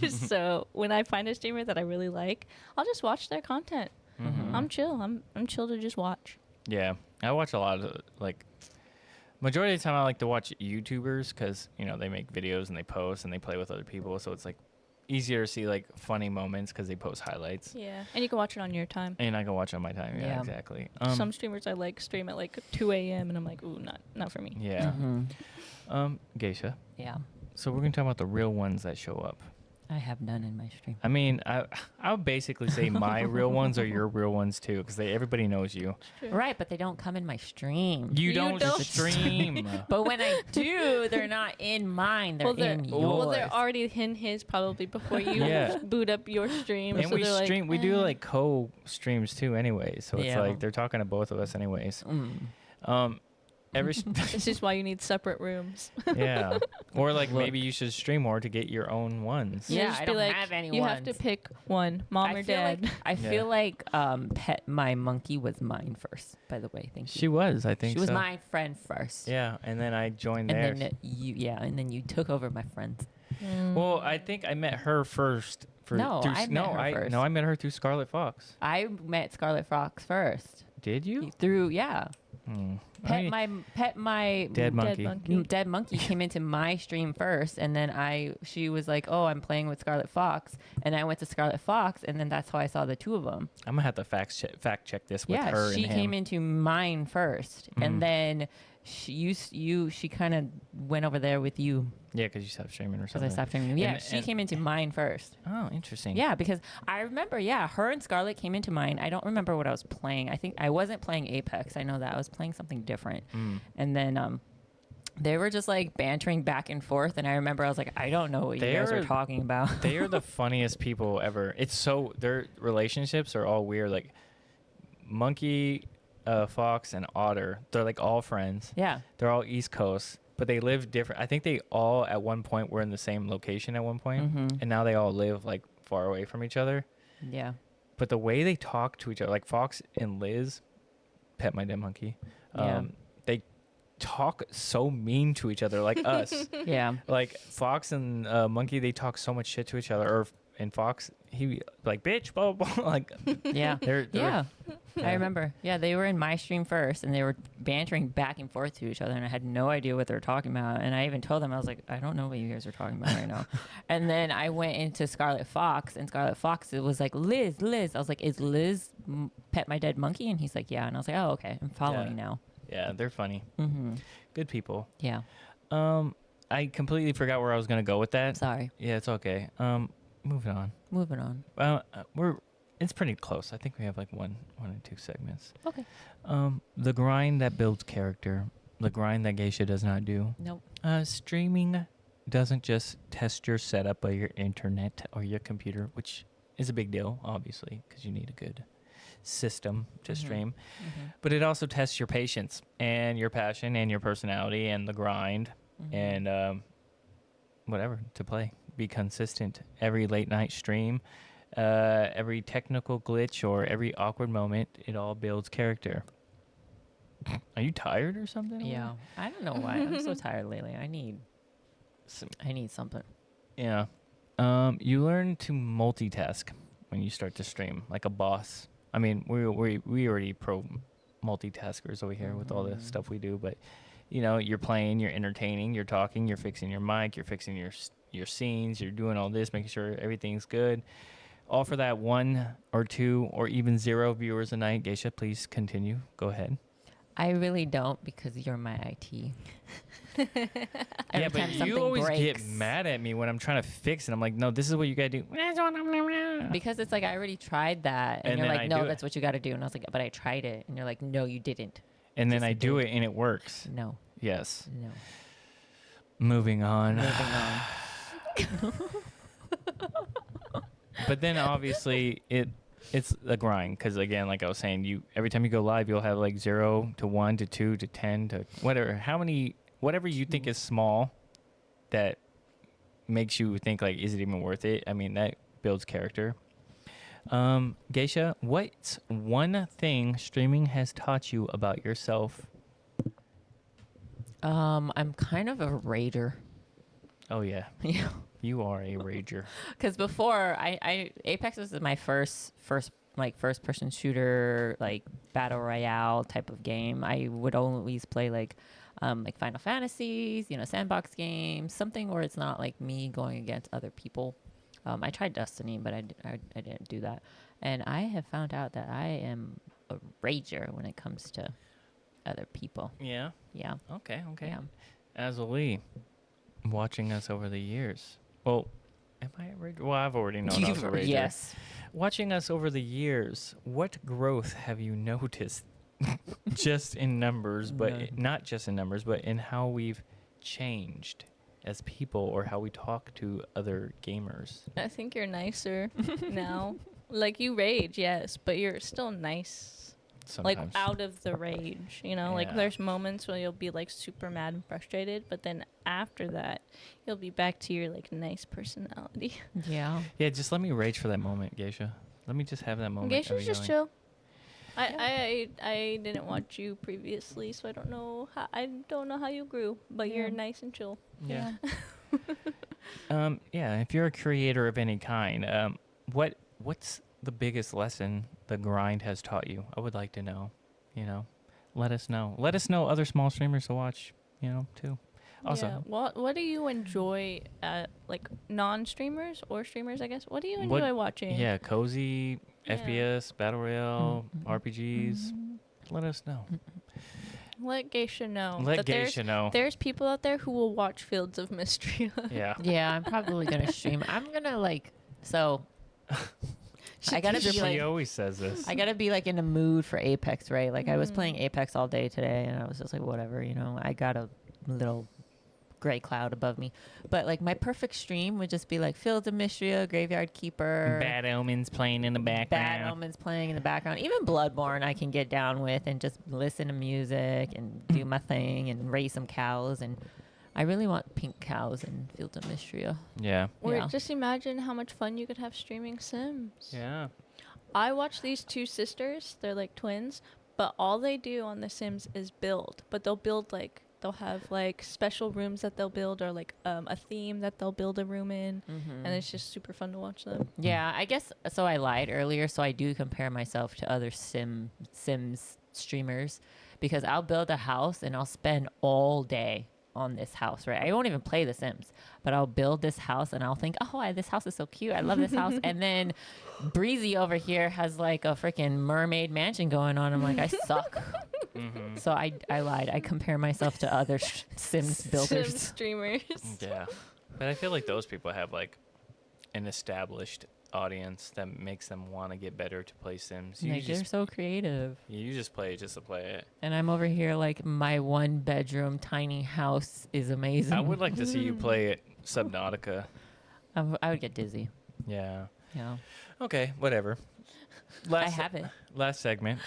So when I find a streamer that I really like, I'll just watch their content. Mhm. I'm chill. I'm chill to just watch. Yeah, I watch a lot of majority of the time I like to watch YouTubers because they make videos and they post and they play with other people, so it's like easier to see like funny moments because they post highlights. Yeah, and you can watch it on your time. And I can watch on my time. Yeah, Yeah. exactly. Some streamers I like stream at like 2 a.m. and I'm like, ooh, not for me. Yeah. Mhm. Geisha. Yeah. So we're gonna talk about the real ones that show up. I have none in my stream. I mean, I would basically say my real ones are your real ones too, because everybody knows you. Right, but they don't come in my stream. You You don't don't stream. But when I do, they're not in mine. They're in yours. well, they're already in his probably before you Yeah. boot up your stream. And so we they're stream. Like, we do like co-streams too, anyways. So it's Yeah. like they're talking to both of us, anyways. Mm. Every this is why you need separate rooms. yeah, or like Look. maybe you should stream more to get your own ones. Yeah, Just I be don't like, have any You have to ones. pick one, mom or dad. I Yeah. feel like pet my monkey was mine first. By the way, thank you. She was, I think. She was so. my friend first. Yeah, and then I joined And theirs. then you took over my friends. Well, I think I met her first. No, I met her first. No, I met her through Scarlet Fox. I met Scarlet Fox first. Did you? Through Pet my Dead monkey. dead monkey came into my stream first, and then she was like, "Oh, I'm playing with Scarlet Fox," and I went to Scarlet Fox, and then that's how I saw the two of them. I'm gonna have to fact check this with her she and him. came into mine first, and then she kind of went over there with you Yeah, because you stopped streaming or because something. I stopped streaming. Yeah, she came into mine first. Oh, interesting. Yeah, because I remember, her and Scarlet came into mine. I don't remember what I was playing. I think I wasn't playing Apex. I know that I was playing something different. And then they were just like bantering back and forth. And I remember I was like, I don't know what you guys are talking about. They are the funniest people ever. Their relationships are all weird. Like Monkey, Fox, and Otter, they're like all friends. Yeah. They're all East Coast. But they live different. I think they all at one point were in the same location at one point, and now they all live like far away from each other. Yeah. But the way they talk to each other, like Fox and Liz, Pet My Dead Monkey, they talk so mean to each other, like us. Yeah. Like Fox and Monkey, they talk so much shit to each other. And Fox, he like bitch, blah blah blah. Like yeah, they're I remember. Yeah, they were in my stream first, and they were bantering back and forth to each other, and I had no idea what they were talking about. And I even told them, I was like, I don't know what you guys are talking about right now. And then I went into Scarlet Fox, and Scarlet Fox, it was like Liz. I was like, is Liz Pet My Dead Monkey? And he's like, yeah. And I was like, oh, okay, I'm following now. Yeah, they're funny. Good people. Yeah. I completely forgot where I was gonna go with that. Sorry. Yeah, it's okay. Moving on. Well, it's pretty close. I think we have like one or two segments. Okay. The grind that builds character. The grind that Geisha does not do. Nope. Streaming doesn't just test your setup of your internet or your computer, which is a big deal, obviously, because you need a good system to stream. But it also tests your patience and your passion and your personality and the grind and whatever to play. Be consistent. Every late night stream, every technical glitch or every awkward moment, it all builds character. Are you tired or something? Yeah. I don't know why. I'm so tired lately. I need something. Yeah. You learn to multitask when you start to stream like a boss. I mean, we already pro multitaskers over here with all the stuff we do, but you know, you're playing, you're entertaining, you're talking, you're fixing your mic, you're fixing your scenes, you're doing all this, making sure everything's good. All for that 1 or 2 or even 0 viewers a night. Geisha, please continue. Go ahead. I really don't, because you're my IT. Yeah, but you always get mad at me when I'm trying to fix it. I'm like, no, this is what you gotta do. Because it's like, I already tried that. And you're like, no, that's what you gotta do. And I was like, but I tried it. And you're like, no, you didn't. And then I do it and it works. No. Yes. No. Moving on. But then obviously it's a grind, because again, like I was saying, every time you go live, you'll have like 0 to 1 to 2 to 10 to whatever you think is small that makes you think like, is it even worth it? I mean, that builds character. Geisha, what's one thing streaming has taught you about yourself? I'm kind of a rager. Oh yeah. Yeah. You are a rager. Because before, Apex was my first person shooter, like battle royale type of game. I would always play like Final Fantasies, sandbox games, something where it's not like me going against other people. I tried Destiny, but I didn't do that. And I have found out that I am a rager when it comes to other people. Yeah. Yeah. Okay. Yeah. Azzilee, watching us over the years. Well, am I a rager? Well, I've already known I was a rager. Yes. Watching us over the years, what growth have you noticed? Just in numbers, but not just in numbers, but in how we've changed as people or how we talk to other gamers. I think you're nicer now. Like, you rage, yes, but you're still nice. Sometimes. Like, out of the rage, Like, there's moments where you'll be, like, super mad and frustrated, but then after that, you'll be back to your, like, nice personality. Yeah. Yeah, just let me rage for that moment, Geisha. Let me just have that moment. Geisha's just chill. I didn't watch you previously, so I don't know how you grew, but you're nice and chill. Yeah. If you're a creator of any kind, what's the biggest lesson the grind has taught you? I would like to know. let us know. Let us know other small streamers to watch, too. Also, yeah. What do you enjoy like non-streamers or streamers, I guess? What do you enjoy watching? yeah, cozy, Yeah. FPS, Battle Royale, RPGs. Let us know. Let Geisha know. Let that Geisha know. There's people out there who will watch Fields of Mystery. Yeah. Yeah, I'm probably gonna stream. I'm gonna I gotta be She like, always says this. I gotta be like in a mood for Apex, right? Like I was playing Apex all day today, and I was just like, whatever, I got a little gray cloud above me, but like my perfect stream would just be like Fields of Mystery, Graveyard Keeper, Bad Omens playing in the background. Bad Omens playing in the background. Even Bloodborne I can get down with and just listen to music and do my thing and raise some cows. And I really want pink cows in Fields of Mystery. Yeah. Or Yeah. just imagine how much fun you could have streaming Sims. Yeah. I watch these two sisters. They're like twins, but all they do on The Sims is build. But they'll have like special rooms that they'll build, or like a theme that they'll build a room in, and it's just super fun to watch them. Yeah, I guess so. I lied earlier, so I do compare myself to other Sims streamers because I'll build a house and I'll spend all day on this house, right? I won't even play The Sims, but I'll build this house and I'll think, oh, this house is so cute. I love this house. And then Breezy over here has like a freaking mermaid mansion going on. I'm like, I suck. So I lied. I compare myself to other Sims builders. Sim streamers. Yeah. But I feel like those people have like an established audience that makes them want to get better to play Sims. Like, they're so creative. You just play it just to play it. And I'm over here like my 1-bedroom tiny house is amazing. I would like to see you play it Subnautica. I would get dizzy. Yeah. Yeah. Okay, whatever. I have it. Last segment.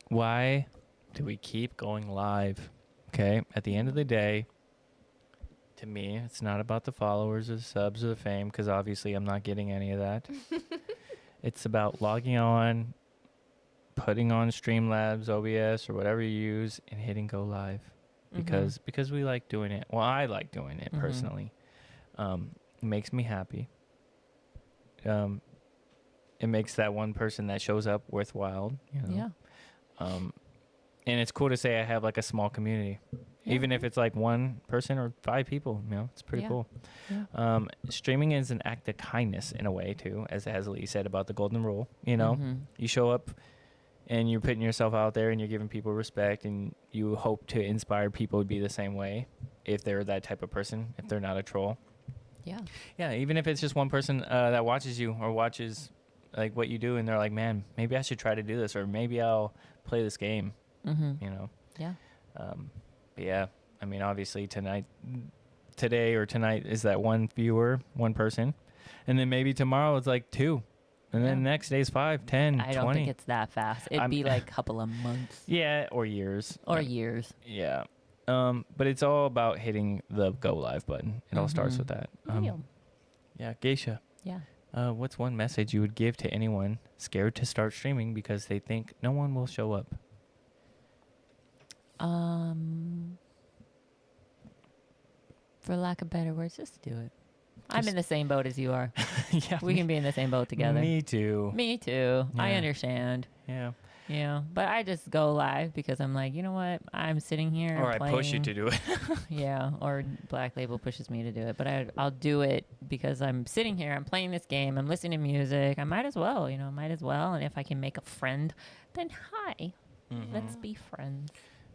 Why do we keep going live? Okay, at the end of the day, to me, it's not about the followers or the subs or the fame, because obviously I'm not getting any of that. It's about logging on, putting on Streamlabs, OBS, or whatever you use, and hitting go live. Because we like doing it. Well, I like doing it personally. It makes me happy. It makes that one person that shows up worthwhile. Yeah. And it's cool to say I have like a small community, even if it's like one person or 5 people. It's pretty cool. Yeah. Streaming is an act of kindness in a way too, as Azzilee said about the golden rule. You show up and you're putting yourself out there and you're giving people respect, and you hope to inspire people to be the same way if they're that type of person, if they're not a troll. Yeah, even if it's just one person that watches you or watches like what you do, and they're like, man, maybe I should try to do this, or maybe I'll play this game. Yeah. But yeah, I mean, obviously today or tonight is that one viewer, one person, and then maybe tomorrow it's like 2, and then the next day's 5, 10, 20. I don't think it's that fast. It'd be like a couple of months. Yeah, or years. Years. Yeah. But it's all about hitting the go live button. It all starts with that. Yeah, Geisha. Yeah. What's one message you would give to anyone scared to start streaming because they think no one will show up? For lack of better words, just do it. I'm in the same boat as you are. Yeah, We can be in the same boat together. Me too. Me too. I Yeah. understand. Yeah. But I just go live because I'm like, you know what? I'm sitting here. Or I playing. push you to do it. Yeah, or Blacklabel pushes me to do it. But I'll do it because I'm sitting here. I'm playing this game. I'm listening to music. I might as well, And if I can make a friend, then hi. Let's be friends.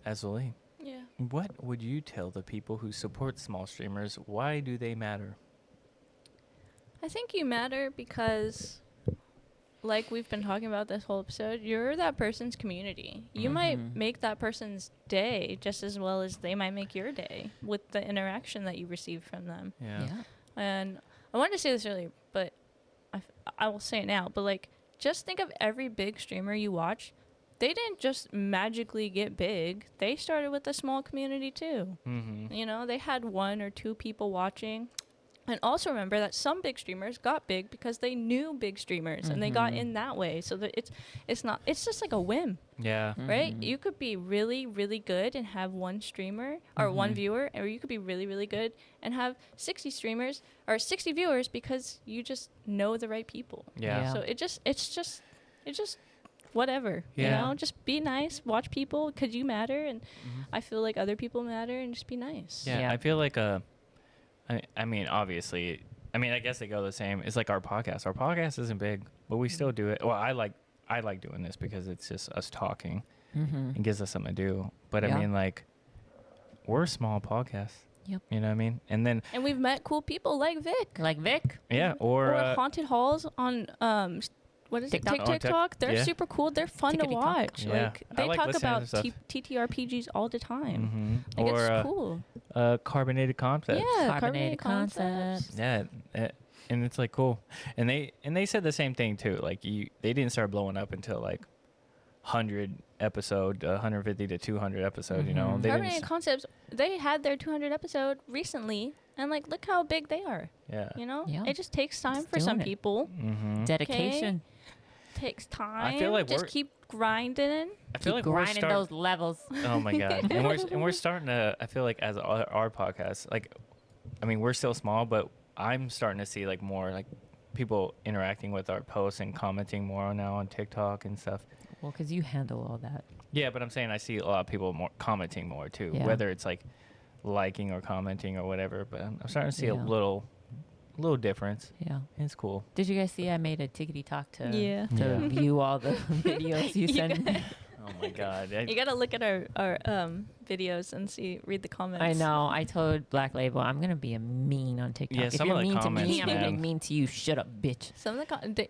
Azzilee, Yeah. what would you tell the people who support small streamers? Why do they matter? I think you matter because, like we've been talking about this whole episode, you're that person's community. You might make that person's day just as well as they might make your day with the interaction that you receive from them. Yeah. And I wanted to say this earlier, but I will say it now. But like, just think of every big streamer you watch. They didn't just magically get big. They started with a small community too. They had 1 or 2 people watching. And also remember that some big streamers got big because they knew big streamers and they got in that way. So that it's just like a whim, Yeah. right? You could be really, really good and have 1 streamer or 1 viewer, or you could be really, really good and have 60 streamers or 60 viewers because you just know the right people. Yeah. Yeah. So it just whatever. You Yeah. know, just be nice. Watch people because you matter, and I feel like other people matter, and just be nice. Yeah, Yeah. I feel like I mean, obviously, I mean, I guess they go the same. It's like our podcast. Our podcast isn't big, but we still do it. Well, I like doing this because it's just us talking and gives us something to do. But Yeah. I mean, like, we're a small podcast. Yep. You know what I mean? And then And we've met cool people like Vic. Like Vic. yeah, or Haunted halls on what is TikTok. it? Oh, TikTok. They're yeah. super cool. They're fun to Tickety-tock. watch. Yeah. Like I they like talk listening to about stuff. TTRPGs all the time. mhm. Like or it's cool. carbonated concepts. Yeah, Carbonated concepts. Yeah, and it's like cool. And they said the same thing too. Like they didn't start blowing up until like 100 episode, 150 to 200 episode. You know, they Carbonated didn't. Concepts. They had their 200 episode recently, and like look how big they are. Yeah. You know, Yeah. it just takes time Just for some doing it. people. Mm-hmm. Dedication. Takes time. feel like just we're- keep grinding. I feel Keep like we're grinding starting. those levels. Oh my god, and we're starting to. I feel like as our podcast, like, I mean, we're still small, but I'm starting to see like more like people interacting with our posts and commenting more now on TikTok and stuff. Well, because you handle all that. Yeah, but I'm saying I see a lot of people more commenting more too, Yeah. whether it's like liking or commenting or whatever. But I'm starting to see a Yeah. little difference. Yeah. It's cool. Did you guys see I made a tickety talk to Yeah. Yeah. view all the videos you sent me? Oh my god. You gotta look at our videos and read the comments. I know. I told Blacklabel I'm gonna be a mean on TikTok. Yeah, if some you're of the mean to comments, me, I'm gonna be man. mean to you. Shut up, bitch. Some of the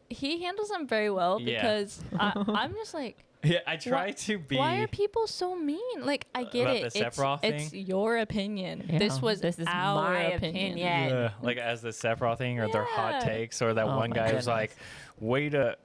he handles them very well Yeah. because I'm just like, Yeah, I try Why- to be. why are people so mean? Like I get About it. the Sephiroth It's thing? your opinion. Yeah, This this is our my opinion. opinion. Yeah, like as the Sephiroth thing or their hot Yeah. takes or that Oh one my guy was goodness. like, "Wait a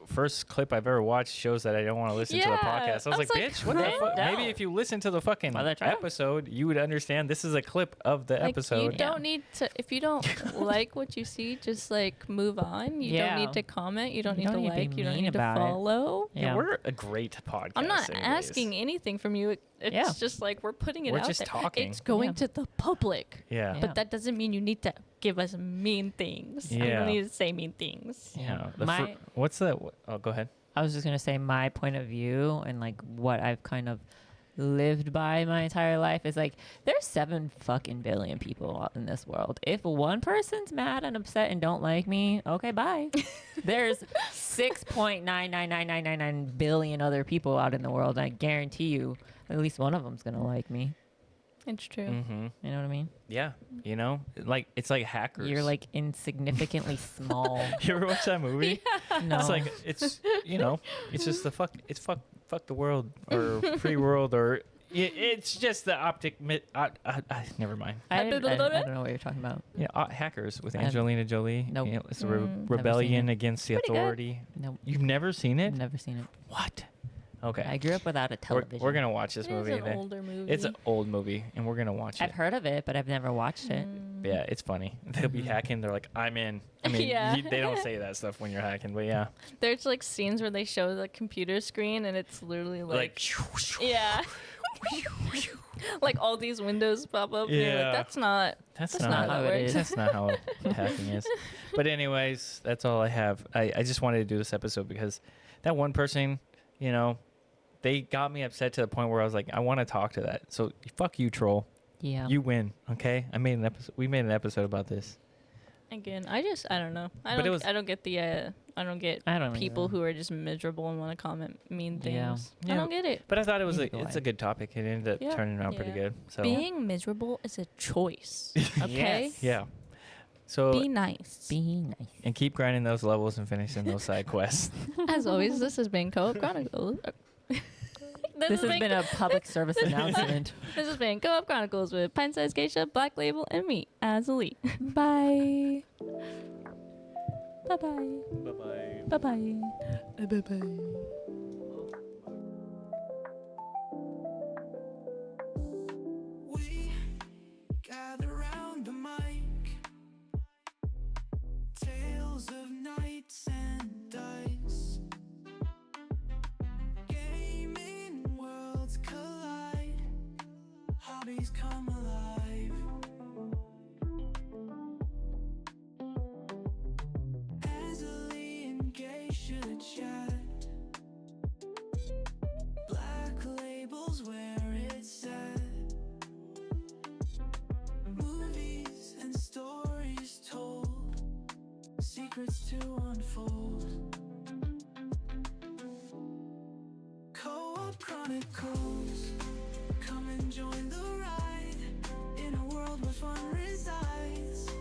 first clip I've ever watched shows that I don't want to listen to the Yeah. podcast." I was like, "Bitch, what the "Calm fuck?" down." Maybe if you listen to the fucking Mother child. episode, you would understand this is a clip of the Like, episode. You don't need to. If you don't like what you see, just like move on. You Yeah. don't need to comment. You don't You need don't to need to be like. You don't mean need to about it. follow. Yeah, we're a great podcast. I'm not anyways. asking anything from you. It's Yeah. just like we're putting it We're out just there. talking. It's going Yeah. to the public. Yeah. Yeah. But that doesn't mean you need to give us mean things. I Yeah. don't need to say mean things. Yeah. My- Oh, go ahead. I was just gonna say my point of view and like what I've kind of lived by my entire life is like there's 7 fucking billion people out in this world. If one person's mad and upset and don't like me, okay, bye. There's 6.99999 billion other people out in the world. And I guarantee you, at least one of them's gonna like me. It's true. Mm-hmm. You know what I mean? Yeah. You know, like it's like hackers. You're like insignificantly small. You ever watch that movie? No. It's like it's it's just the fuck the world or free world or it's just the optic never mind. I don't know what you're talking about. Yeah, hackers with I haven't- Angelina Jolie. Nope. You know, it's a Never seen rebellion it. against the Pretty good. authority. No, You've never seen it? I've never seen it. What? Okay. I grew up without a We're, television. we're gonna watch this It is movie. an then. older movie. It's an old movie, and we're gonna watch it. I've heard of it, but I've never watched it. Yeah, it's funny. They'll be hacking. They're like, "I'm in." I mean, Yeah. they don't say that stuff when you're hacking, but yeah, There's like scenes where they show the computer screen and it's literally like yeah. Like all these windows pop up. And you're Yeah. like, that's not that's not not how it is. That's not how hacking is. But anyways, that's all I have. I just wanted to do this episode because that one person, they got me upset to the point where I was like, I want to talk to that. So fuck you, troll. Yeah. You win. Okay. We made an episode about this. again. I don't know. But it was- I don't get I don't people either. who are just miserable and want to comment mean things. Yeah. I Yeah. don't get it. But I thought it's Neither do a I. good topic. It ended up Yeah. turning out pretty Yeah. good. So Being miserable is a choice. Okay? Yes. yeah. So Be nice. Be nice. and keep grinding those levels and finishing those side quests. As always, this has been Co-op Chronicles. This has been a public service announcement. This has been Co-op Chronicles with Pint Size Geisha, Blacklabel, and me, Azzilee. Bye. Bye-bye. Bye bye. Bye-bye. Bye-bye. We gather round the mic, tales of knights and dice, gaming worlds collide, hobbies come alive. Azzilee and Geisha chat. Co-op Chronicles. Come and join the ride in a world where fun resides.